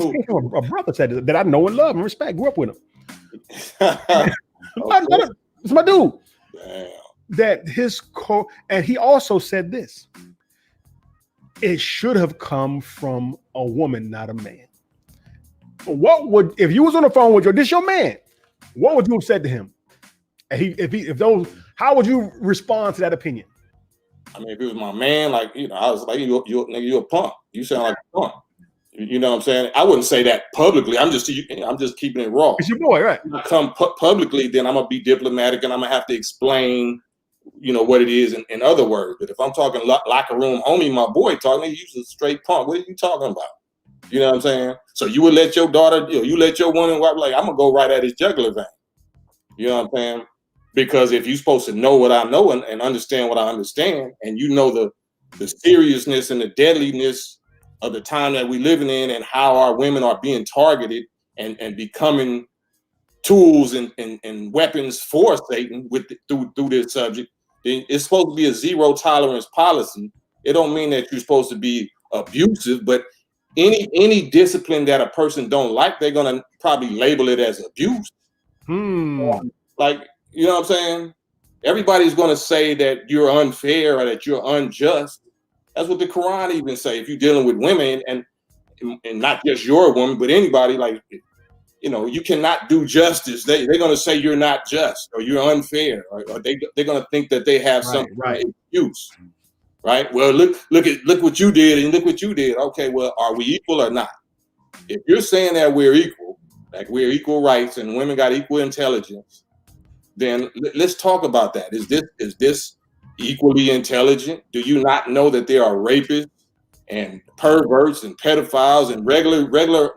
A brother said that I know and love and respect. Grew up with him. It's my dude. Damn. That and he also said this: it should have come from a woman, not a man. What would, if you was on the phone with your man, what would you have said to him? How would you respond to that opinion? I mean, if it was my man, like, I was like, you a punk. You sound like a punk. You know what I'm saying? I wouldn't say that publicly. I'm just keeping it raw. It's your boy, right? If I come publicly, then I'm gonna be diplomatic and I'm gonna have to explain, what it is in other words. But if I'm talking locker room homie, my boy talking, he's a straight punk. What are you talking about? You know what I'm saying? So you would let your daughter, you let your woman wife, like, I'm gonna go right at his jugular vein. You know what I'm saying? Because if you're supposed to know what I know and understand what I understand, and you know the seriousness and the deadliness of the time that we're living in and how our women are being targeted and becoming tools and weapons for Satan through this subject, then it's supposed to be a zero tolerance policy. It don't mean that you're supposed to be abusive, but any discipline that a person don't like, they're gonna probably label it as abuse. Like, you know what I'm saying? Everybody's gonna say that you're unfair or that you're unjust. That's what the Quran even say. If you're dealing with women and not just your woman, but anybody, like, you cannot do justice. They're gonna say you're not just or you're unfair, or they're gonna think that they have some excuse. Right? Well, look what you did and look what you did. Okay, well, are we equal or not? If you're saying that we're equal, like we're equal rights and women got equal intelligence, then let's talk about that. Is this equally intelligent? Do you not know that there are rapists and perverts and pedophiles and regular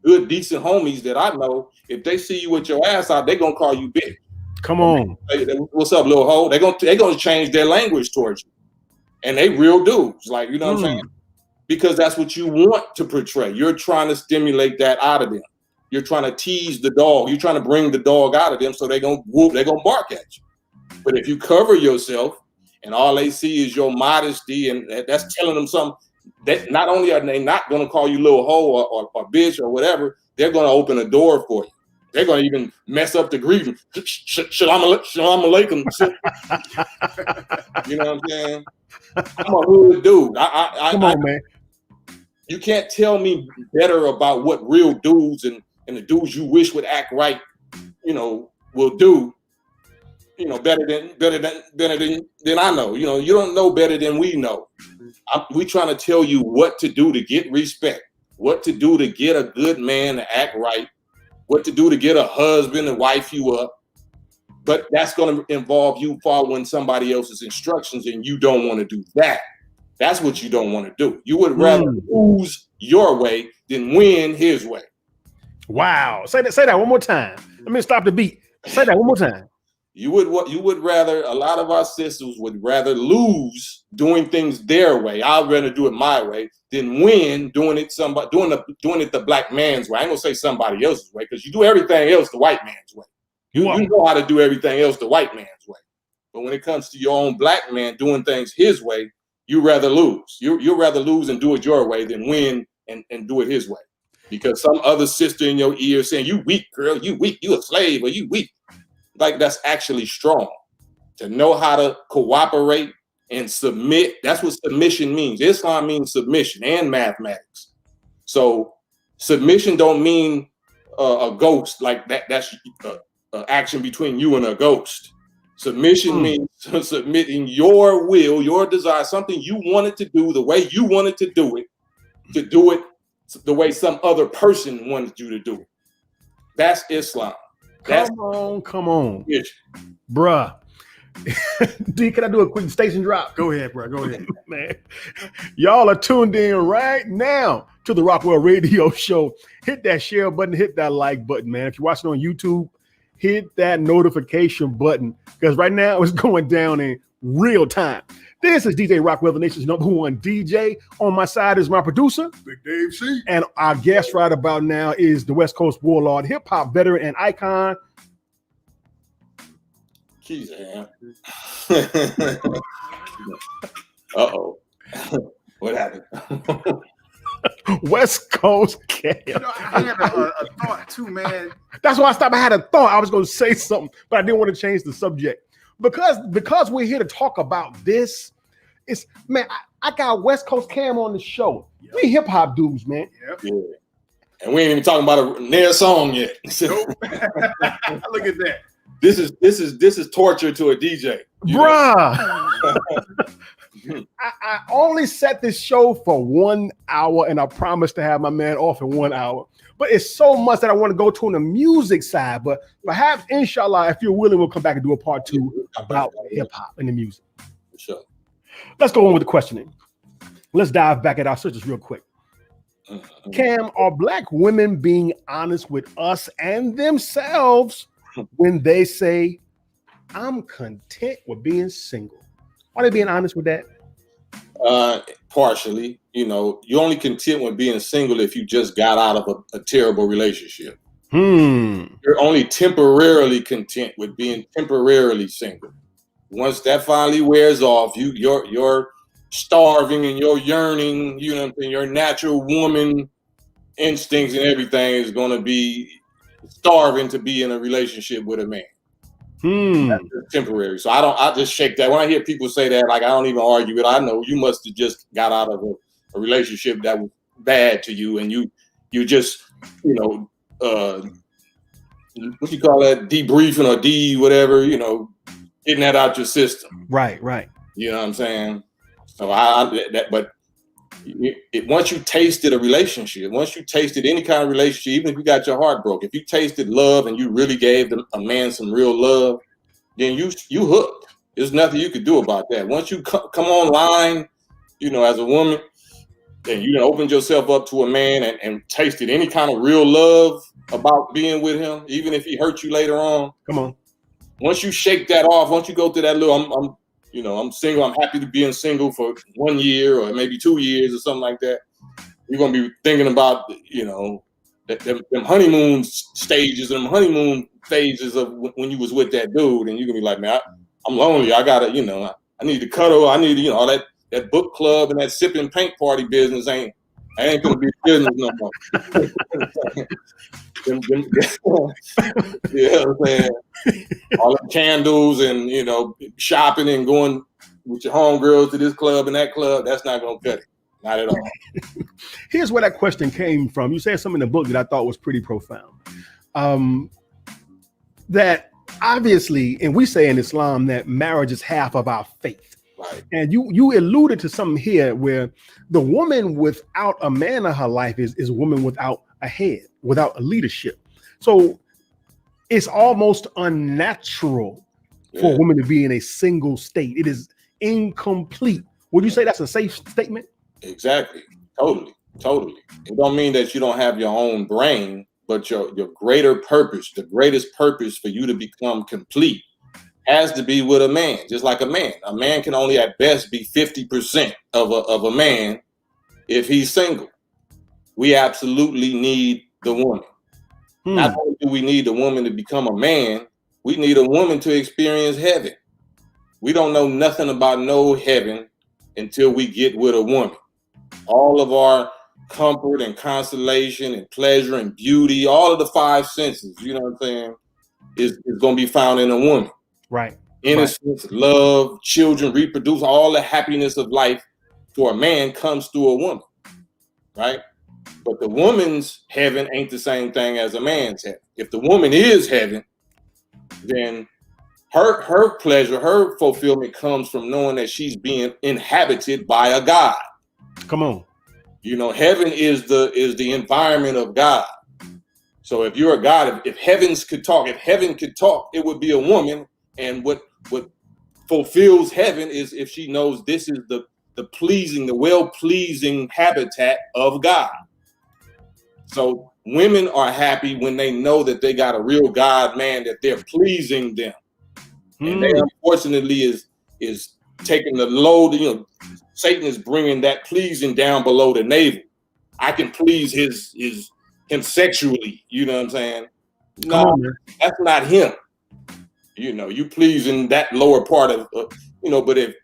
good decent homies that I know? If they see you with your ass out, they're gonna call you bitch. Come on. Hey, what's up, little hoe? They're gonna change their language towards you. And they real dudes, like, you know what I'm saying? Because that's what you want to portray. You're trying to stimulate that out of them. you're trying to tease the dog. You're trying to bring the dog out of them so they're gonna whoop, they're gonna bark at you. But if you cover yourself and all they see is your modesty, and that's telling them something, that not only are they not gonna call you little hoe or bitch or whatever, they're gonna open a door for you. They're gonna even mess up the greeting. Shalom alaikum. You know what I'm saying? I'm a hood dude. Come on, man. You can't tell me better about what real dudes and the dudes you wish would act right, will do, better than I know. You don't know better than we know. We trying to tell you what to do to get respect, what to do to get a good man to act right, what to do to get a husband and wife you up. But that's going to involve you following somebody else's instructions, and you don't want to do that. That's what you don't want to do. You would rather lose your way than win his way. Wow. Say that one more time. Let me stop the beat. Say that one more time. You would rather, a lot of our sisters would rather lose doing things their way. I'd rather do it my way than win doing it the black man's way. I ain't gonna say somebody else's way, because you do everything else the white man's way. You know how to do everything else the white man's way. But when it comes to your own black man doing things his way, you rather lose. You'd rather lose and do it your way than win and do it his way. Because some other sister in your ear saying, you weak, girl, you weak, you a slave, or you weak. Like, that's actually strong. To know how to cooperate and submit, that's what submission means. Islam means submission and mathematics. So submission don't mean a ghost like that. That's action between you and a ghost. Submission means submitting your will, your desire, something you wanted to do the way you wanted to do it the way some other person wanted you to do it. That's Islam. Come on. Bruh. D, can I do a quick station drop? Go ahead, bro. Go ahead. Man, y'all are tuned in right now to the Rockwell Radio Show. Hit that share button, hit that like button, man. If you're watching on YouTube, hit that notification button, because right now it's going down in real time. This is DJ Rockwell, the nation's #1 DJ. On my side is my producer, Big Dave C. And our guest right about now is the West Coast warlord, hip hop veteran and icon, Keys. Uh-oh. What happened? West Coast KAM. I had a thought too, man. That's why I stopped. I had a thought. I was going to say something, but I didn't want to change the subject. Because we're here to talk about this. It's, man, I got West Coast KAM on the show. Yep. We hip hop dudes, man. Yep. Yeah. And we ain't even talking about their song yet. Nope. Look at that. This is torture to a DJ. Bruh. I only set this show for 1 hour, and I promised to have my man off in 1 hour. But it's so much that I want to go to on the music side. But perhaps, inshallah, if you're willing, we'll come back and do a part 2 about hip hop and the music. For sure. Let's go on with the questioning. Let's dive back at our sisters real quick. KAM, are black women being honest with us and themselves when they say, I'm content with being single? Are they being honest with that? Partially. You're only content with being single if you just got out of a terrible relationship. You're only temporarily content with being temporarily single. Once that finally wears off, you're starving and you're yearning, your natural woman instincts and everything is going to be starving to be in a relationship with a man. That's just temporary. So I just shake that. When I hear people say that, like, I don't even argue it. I know you must have just got out of a relationship that was bad to you, and you just, what you call that, debriefing or whatever, getting that out your system. Right. You know what I'm saying? So once you tasted a relationship, once you tasted any kind of relationship, even if you got your heart broke, if you tasted love and you really gave a man some real love, then you hooked. There's nothing you could do about that. Once you come online, as a woman, then you opened yourself up to a man and tasted any kind of real love about being with him, even if he hurt you later on. Come on. Once you shake that off, once you go through that little, I'm single, I'm happy to being single for 1 year or maybe 2 years or something like that, you're going to be thinking about, them honeymoon stages and them honeymoon phases of when you was with that dude, and you can be like, man, I'm lonely. I gotta, I need to cuddle. I need, all that book club and that sipping paint party business ain't gonna be business no more. You know what I'm saying? All them candles and shopping and going with your homegirls to this club and that club, that's not gonna cut it. Not at all. Here's where that question came from. You said something in the book that I thought was pretty profound. That obviously, and we say in Islam that marriage is half of our faith. Right. And you alluded to something here where the woman without a man in her life is a woman without a head, without a leadership. So it's almost unnatural for a woman to be in a single state. It is incomplete. Would you say that's a safe statement? Exactly. Totally. It don't mean that you don't have your own brain, but your greater purpose, the greatest purpose for you to become complete has to be with a man, just like a man. A man can only at best be 50% of a man if he's single. We absolutely need the woman. Not only do we need the woman to become a man, we need a woman to experience heaven. We don't know nothing about no heaven until we get with a woman. All of our comfort and consolation and pleasure and beauty, all of the five senses, you know what I'm saying, is going to be found in a woman. Right. Innocence, love, children, reproduce, all the happiness of life for a man comes through a woman, right? But the woman's heaven ain't the same thing as a man's heaven. If the woman is heaven, then her pleasure, her fulfillment comes from knowing that she's being inhabited by a God. Come on. Heaven is the environment of God. So if you're a God, if heaven could talk, it would be a woman. And what fulfills heaven is if she knows this is the well-pleasing habitat of God. So women are happy when they know that they got a real God man, that they're pleasing them. And they unfortunately is taking the load, Satan is bringing that pleasing down below the navel. I can please him sexually, you know what I'm saying? No, that's not him. You pleasing that lower part of, but if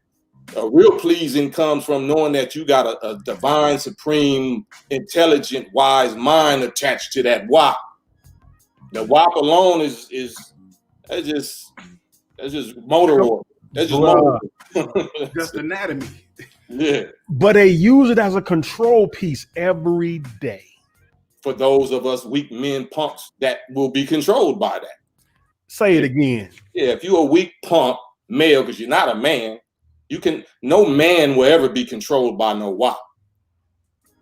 a real pleasing comes from knowing that you got a divine, supreme, intelligent, wise mind attached to that WAP. The WAP alone is just motor oil. That's just motor oil. Just anatomy. Yeah. But they use it as a control piece every day. For those of us weak men punks that will be controlled by that. Say it again. Yeah, if you're a weak punk male, because you're not a man, no man will ever be controlled by no WAP.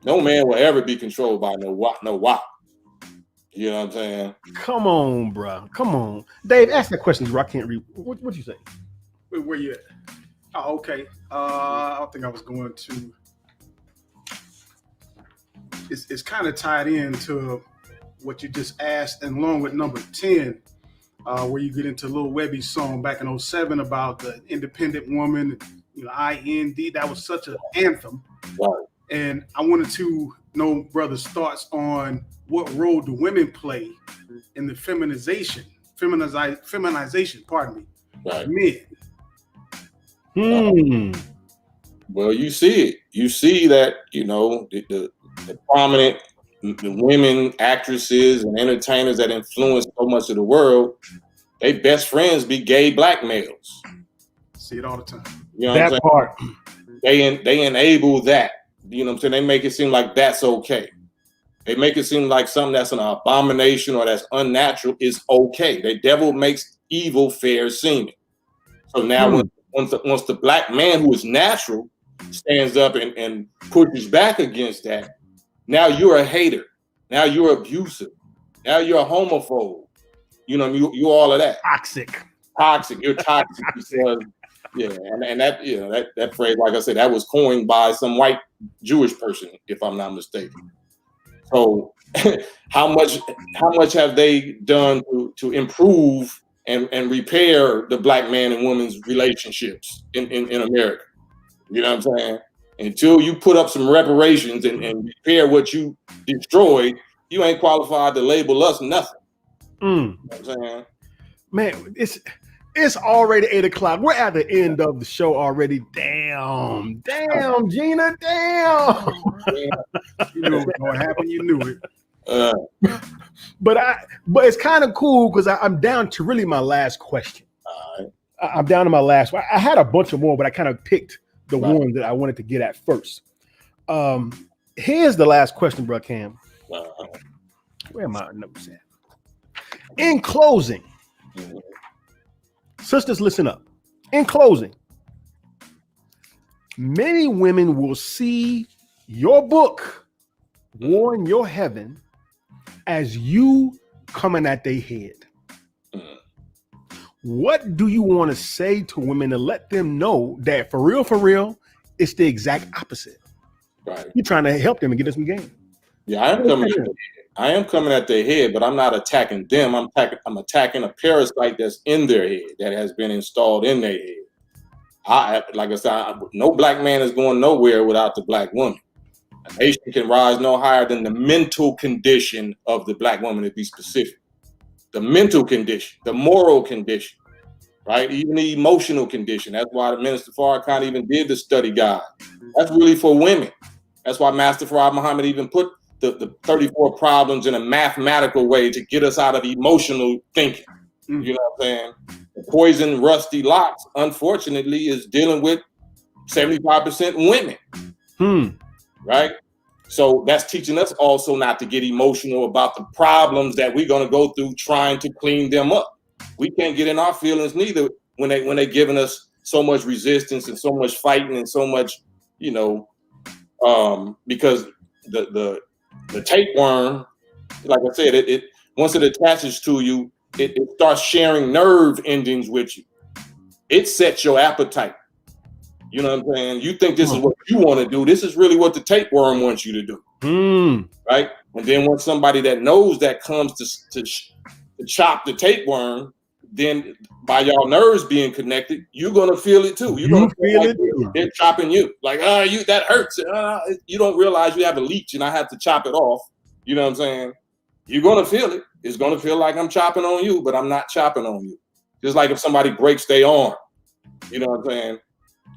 No man will ever be controlled by no WAP. You know what I'm saying? Come on, bro. Come on. Dave, ask that question, bro. I can't read. What you say? Where you at? Oh, okay. I think I was going to. It's kind of tied into what you just asked, and along with number 10, where you get into Lil Webby's song back in 07 about the independent woman, IND. That was such an anthem. Right. And I wanted to know brother's thoughts on what role do women play in the feminization, pardon me, right. Men. Well, you see it. You see that, the prominent women actresses and entertainers that influence so much of the world, they best friends be gay black males. See it all the time. You know that what I'm part. They enable that. You know what I'm saying? They make it seem like that's okay. They make it seem like something that's an abomination or that's unnatural is okay. The devil makes evil fair seeming. So now once the black man who is natural stands up and pushes back against that, now you're a hater. Now you're abusive. Now you're a homophobe. You all of that. Toxic. You're toxic because and that phrase, like I said, that was coined by some white Jewish person, if I'm not mistaken. So how much have they done to improve and repair the black man and woman's relationships in America? You know what I'm saying? Until you put up some reparations and repair what you destroyed, you ain't qualified to label us nothing. Mm. You know what I'm saying? Man, it's already 8 o'clock. We're at the end of the show already. Damn, Gina, damn. You knew it was gonna happen. You knew it. But it's kind of cool because I'm down to really my last question. I'm down to my last one. I had a bunch of more, but I kind of picked the one that I wanted to get at first. Here's the last question, bro, Cam. Where are my notes at? In closing, sisters, listen up. In closing, many women will see your book, War in Your Heaven, as you coming at their head. What do you want to say to women to let them know that for real, it's the exact opposite? Right. You're trying to help them and get them some game. Yeah, I am coming at their head, but I'm not attacking them. I'm attacking a parasite that's in their head, that has been installed in their head. Like I said, no black man is going nowhere without the black woman. A nation can rise no higher than the mental condition of the black woman, to be specific. The mental condition, the moral condition, right? Even the emotional condition. That's why the Minister Farrakhan even did the study guide. That's really for women. That's why Master Farad Muhammad even put the 34 problems in a mathematical way to get us out of emotional thinking. You know what I'm saying? The poison rusty locks, unfortunately, is dealing with 75% women. Right? So that's teaching us also not to get emotional about the problems that we're going to go through trying to clean them up. We can't get in our feelings neither when they're giving us so much resistance and so much fighting and so much, because the tapeworm, like I said, it once it attaches to you, it starts sharing nerve endings with you. It sets your appetite. You know what I'm saying? You think this is what you want to do. This is really what the tapeworm wants you to do. Right? And then when somebody that knows that comes to chop the tapeworm, then by y'all nerves being connected, you're going to feel it too. You're going to feel like it. They're chopping you. Like, that hurts. You don't realize you have a leech and I have to chop it off. You know what I'm saying? You're going to feel it. It's going to feel like I'm chopping on you, but I'm not chopping on you. Just like if somebody breaks their arm. You know what I'm saying?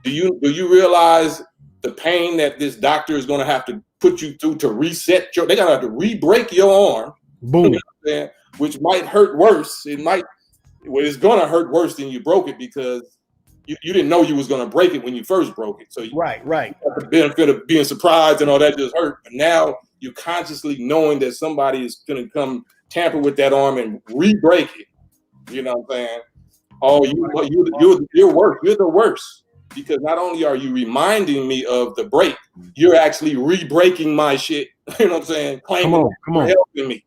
Do you realize the pain that this doctor is going to have to put you through to reset they're going to have to re-break your arm. Boom. You know what I'm saying? Which might hurt worse. It's going to hurt worse than you broke it because you didn't know you was going to break it when you first broke it. So right. The benefit of being surprised and all that just hurt. But now you're consciously knowing that somebody is going to come tamper with that arm and re-break it. You know what I'm saying? Oh, you're worse. You're the worst. Because not only are you reminding me of the break, you're actually re-breaking my shit. You know what I'm saying? Claiming come on. Helping me.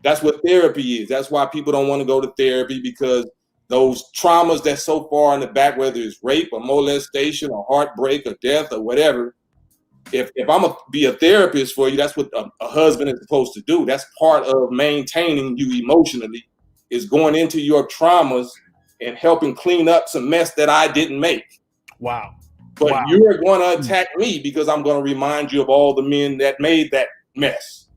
That's what therapy is. That's why people don't want to go to therapy, because those traumas that's so far in the back, whether it's rape or molestation or heartbreak or death or whatever, if I'm gonna be a therapist for you, that's what a husband is supposed to do. That's part of maintaining you emotionally, is going into your traumas and helping clean up some mess that I didn't make. Wow. But you're going to attack me because I'm going to remind you of all the men that made that mess.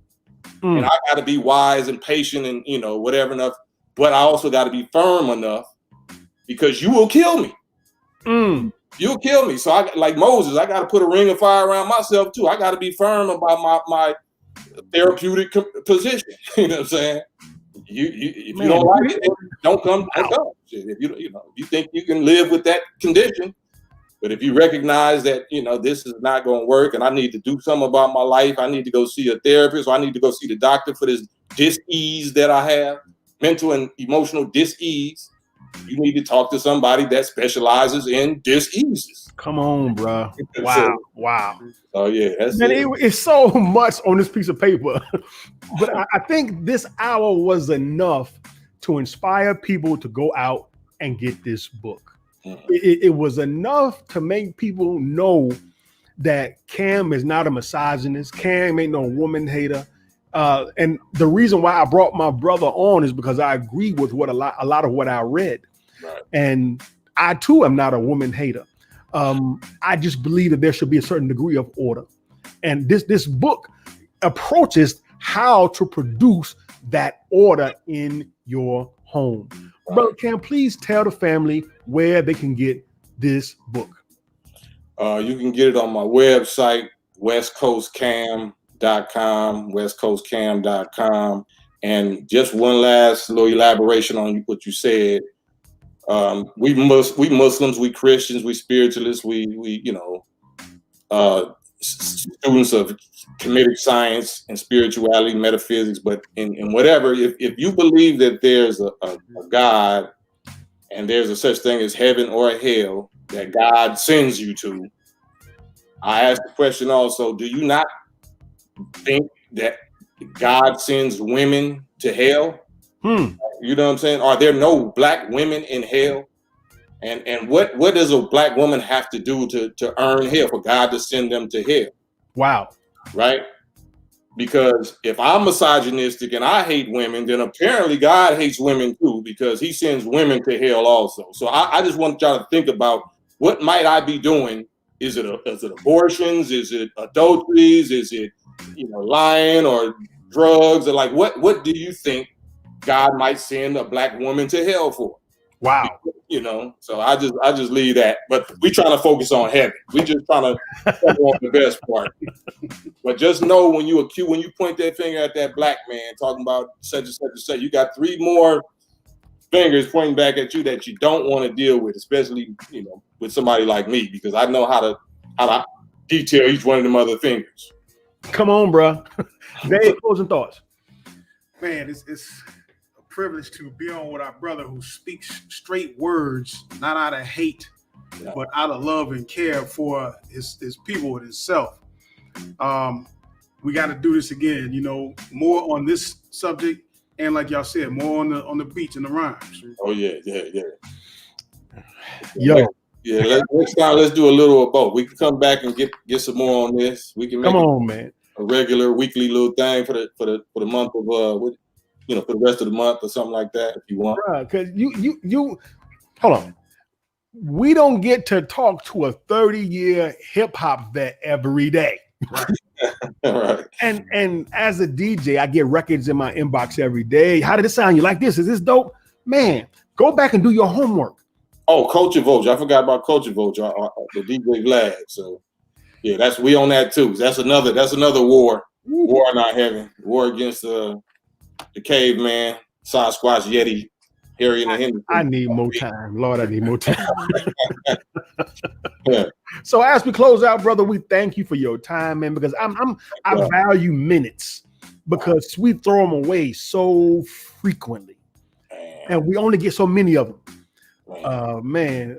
And I got to be wise and patient and, whatever enough. But I also got to be firm enough because you will kill me. You'll kill me. So like Moses, I got to put a ring of fire around myself too. I got to be firm about my therapeutic position. You know what I'm saying? If you don't like it, don't come. If you think you can live with that condition, but if you recognize that this is not going to work, and I need to do something about my life, I need to go see a therapist, or I need to go see the doctor for this dis-ease that I have, mental and emotional dis-ease. You need to talk to somebody that specializes in dis-eases. Come on, bro. Wow. Oh yeah, it's so much on this piece of paper. But I think this hour was enough to inspire people to go out and get this book. It was enough to make people know that Cam is not a misogynist. Cam ain't no woman hater. And the reason why I brought my brother on is because I agree with what a lot of what I read. Right. And I too am not a woman hater. I just believe that there should be a certain degree of order. And this book approaches how to produce that order in your home. Brother Cam, please tell the family where they can get this book. You can get it on my website, westcoastkam.com, westcoastkam.com. And just one last little elaboration on what you said. We Muslims, we Christians, we spiritualists, we students of comedic science and spirituality, metaphysics, but in whatever, if you believe that there's a God and there's a such thing as heaven or hell that God sends you to, I ask the question also, do you not think that God sends women to hell? You know what I'm saying? Are there no black women in hell? And what does a black woman have to do to earn hell, for God to send them to hell? Wow. Right? Because if I'm misogynistic and I hate women, then apparently God hates women too, because he sends women to hell also. So I just want y'all to think about, what might I be doing? Is it abortions? Is it adulteries? Is it lying or drugs? Or like what do you think God might send a black woman to hell for? Wow. So I just leave that. But we trying to focus on heaven. We just trying to focus on the best part. But just know, when you point that finger at that black man talking about such and such and such, you got 3 more fingers pointing back at you that you don't want to deal with, especially with somebody like me, because I know how to detail each one of them other fingers. Come on, bro. Dave, closing thoughts. Man, it's a privilege to be on with our brother who speaks straight words, not out of hate, but out of love and care for his people and himself. We got to do this again, more on this subject, and like y'all said, more on the beats and the rhymes. Oh yeah. Yo. Yeah, next time let's do a little of both. We can come back and get some more on this. We can make man, a regular weekly little thing for the month of for the rest of the month or something like that if you want. Because you hold on. We don't get to talk to a 30-year hip hop vet every day. Right. Right. And as a DJ, I get records in my inbox every day. How did it sound? You like this? Is this dope? Man, go back and do your homework. Oh, Culture Vulture. I forgot about Culture Vulture, the DJ Vlad. So yeah, we on that too. That's another war. War in our heaven. War against the caveman, Sasquatch, Yeti, Harry and the Henderson. I need more time. Lord, I need more time. Yeah. So as we close out, brother, we thank you for your time, man, because I value minutes, because we throw them away so frequently. And we only get so many of them. Man,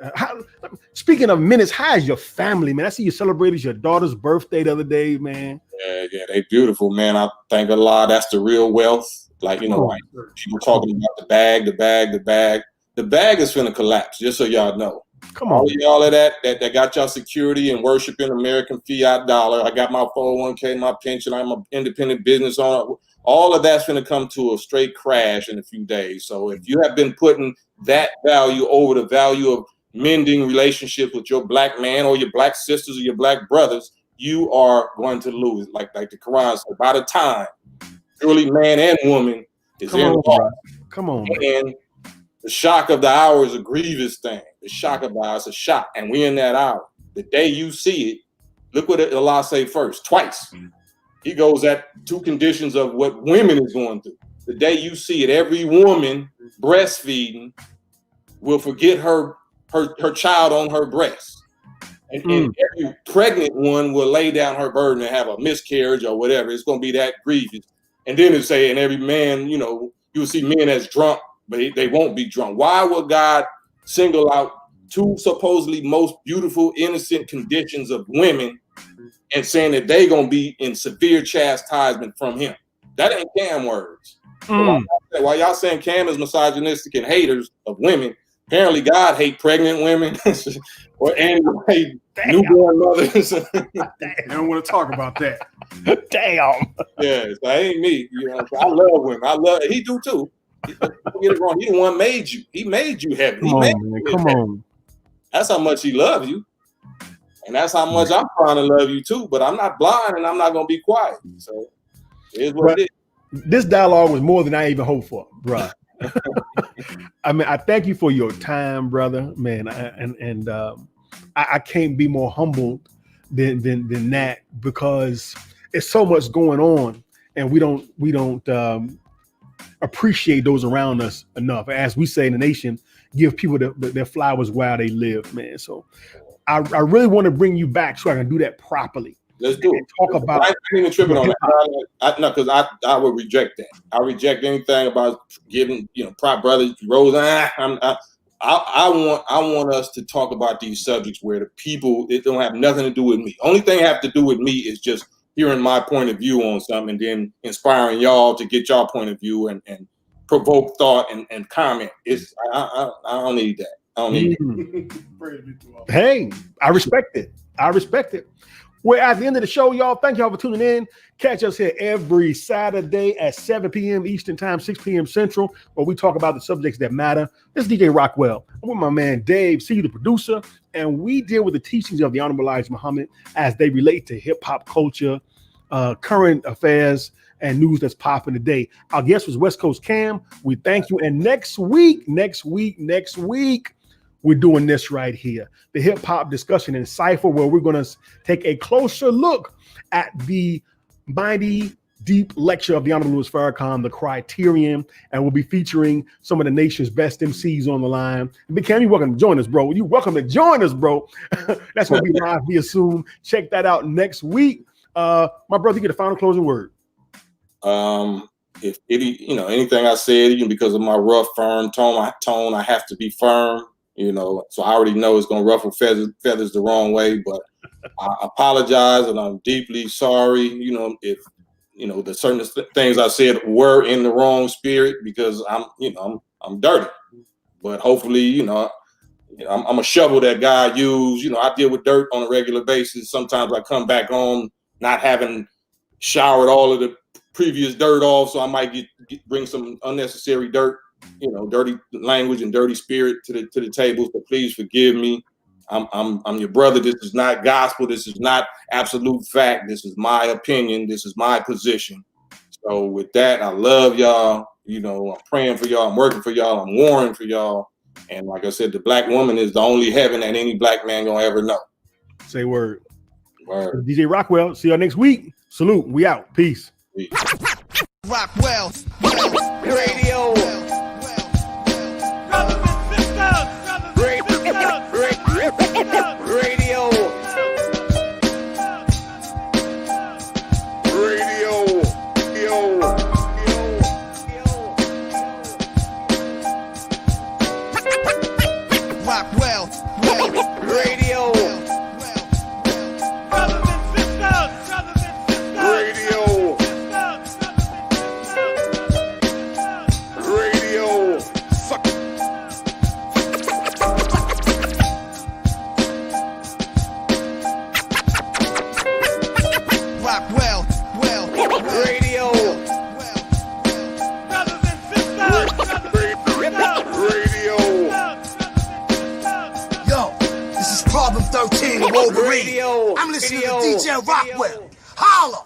speaking of minutes, how's your family, man? I see you celebrated your daughter's birthday the other day, man. Yeah, they beautiful, man. I thank Allah. That's the real wealth. Like, like people talking about the bag. The bag is finna collapse, just so y'all know. Come on. All of y'all that got y'all security and worshiping American fiat dollar. I got my 401k, my pension. I'm an independent business owner. All of that's going to come to a straight crash in a few days. So if you have been putting that value over the value of mending relationships with your black man or your black sisters or your black brothers, you are going to lose. Like the Quran said, by the time surely man and woman is Come on. And the shock of the hour is a grievous thing. The shock of the hour is a shock. And we in that hour. The day you see it, look what Allah say first, twice. He goes at 2 conditions of what women is going through. The day you see it, every woman breastfeeding will forget her child on her breast. And every pregnant one will lay down her burden and have a miscarriage or whatever. It's going to be that grievous. And then it's saying every man, you'll see men as drunk, but they won't be drunk. Why would God single out 2 supposedly most beautiful, innocent conditions of women and saying that they gonna be in severe chastisement from him? That ain't Cam words. While y'all saying Cam is misogynistic and haters of women, apparently God hate pregnant women or hate newborn mothers. I don't want to talk about that. Damn. Yeah, so that ain't me. I love women. He do too. Don't get it wrong. He the one made you. He made you heaven. Come on. That's how much he loves you. And that's how much I'm trying to love you too. But I'm not blind and I'm not going to be quiet. So it is what it is. this dialogue was more than I even hoped for, bruh. I mean, I thank you for your time, brother, man. I can't be more humbled than that, because it's so much going on, and we don't appreciate those around us enough. As we say in the nation, give people their flowers while they live, man. So I really want to bring you back so I can do that properly. Let's do it. Talk about. I ain't even tripping on that. No, because I would reject that. I reject anything about giving, prop brothers rose. I want us to talk about these subjects where the people, it don't have nothing to do with me. Only thing have to do with me is just hearing my point of view on something, and then inspiring y'all to get y'all point of view and provoke thought and comment. I don't need that. I don't need that. Hey, I respect it. We're at the end of the show, y'all. Thank y'all for tuning in. Catch us here every Saturday at 7 p.m. Eastern Time, 6 p.m. Central, where we talk about the subjects that matter. This is DJ Rockwell. I'm with my man Dave, see the producer, and we deal with the teachings of the Honorable Elijah Muhammad as they relate to hip-hop culture, current affairs, and news that's popping today. Our guest was West Coast KAM. We thank you. And next week, we're doing this right here, the hip hop discussion and cipher, where we're going to take a closer look at the mighty deep lecture of the Honorable Louis Farrakhan, The Criterion, and we'll be featuring some of the nation's best MCs on the line. Big Cam, you're welcome to join us, bro. You're welcome to join us, bro. That's going to be live via Zoom. Check that out next week. My brother, you get a final closing word. If anything I said, even because of my rough, firm tone, I have to be firm. So I already know it's going to ruffle feathers the wrong way, but I apologize, and I'm deeply sorry. If the certain things I said were in the wrong spirit, because I'm dirty. But hopefully, I'm a shovel that God used. I deal with dirt on a regular basis. Sometimes I come back on not having showered all of the previous dirt off, so I might bring some unnecessary dirt. Dirty language and dirty spirit to the table. So please forgive me. I'm your brother. This is not gospel. This is not absolute fact. This is my opinion. This is my position. So with that, I love y'all. I'm praying for y'all. I'm working for y'all. I'm warring for y'all. And like I said, the black woman is the only heaven that any black man gonna ever know. Say word. Word. DJ Rockwell. See y'all next week. Salute. We out. Peace. Rockwell Radio. Problem 13, Wolverine. I'm listening to DJ Rockwell. Holla!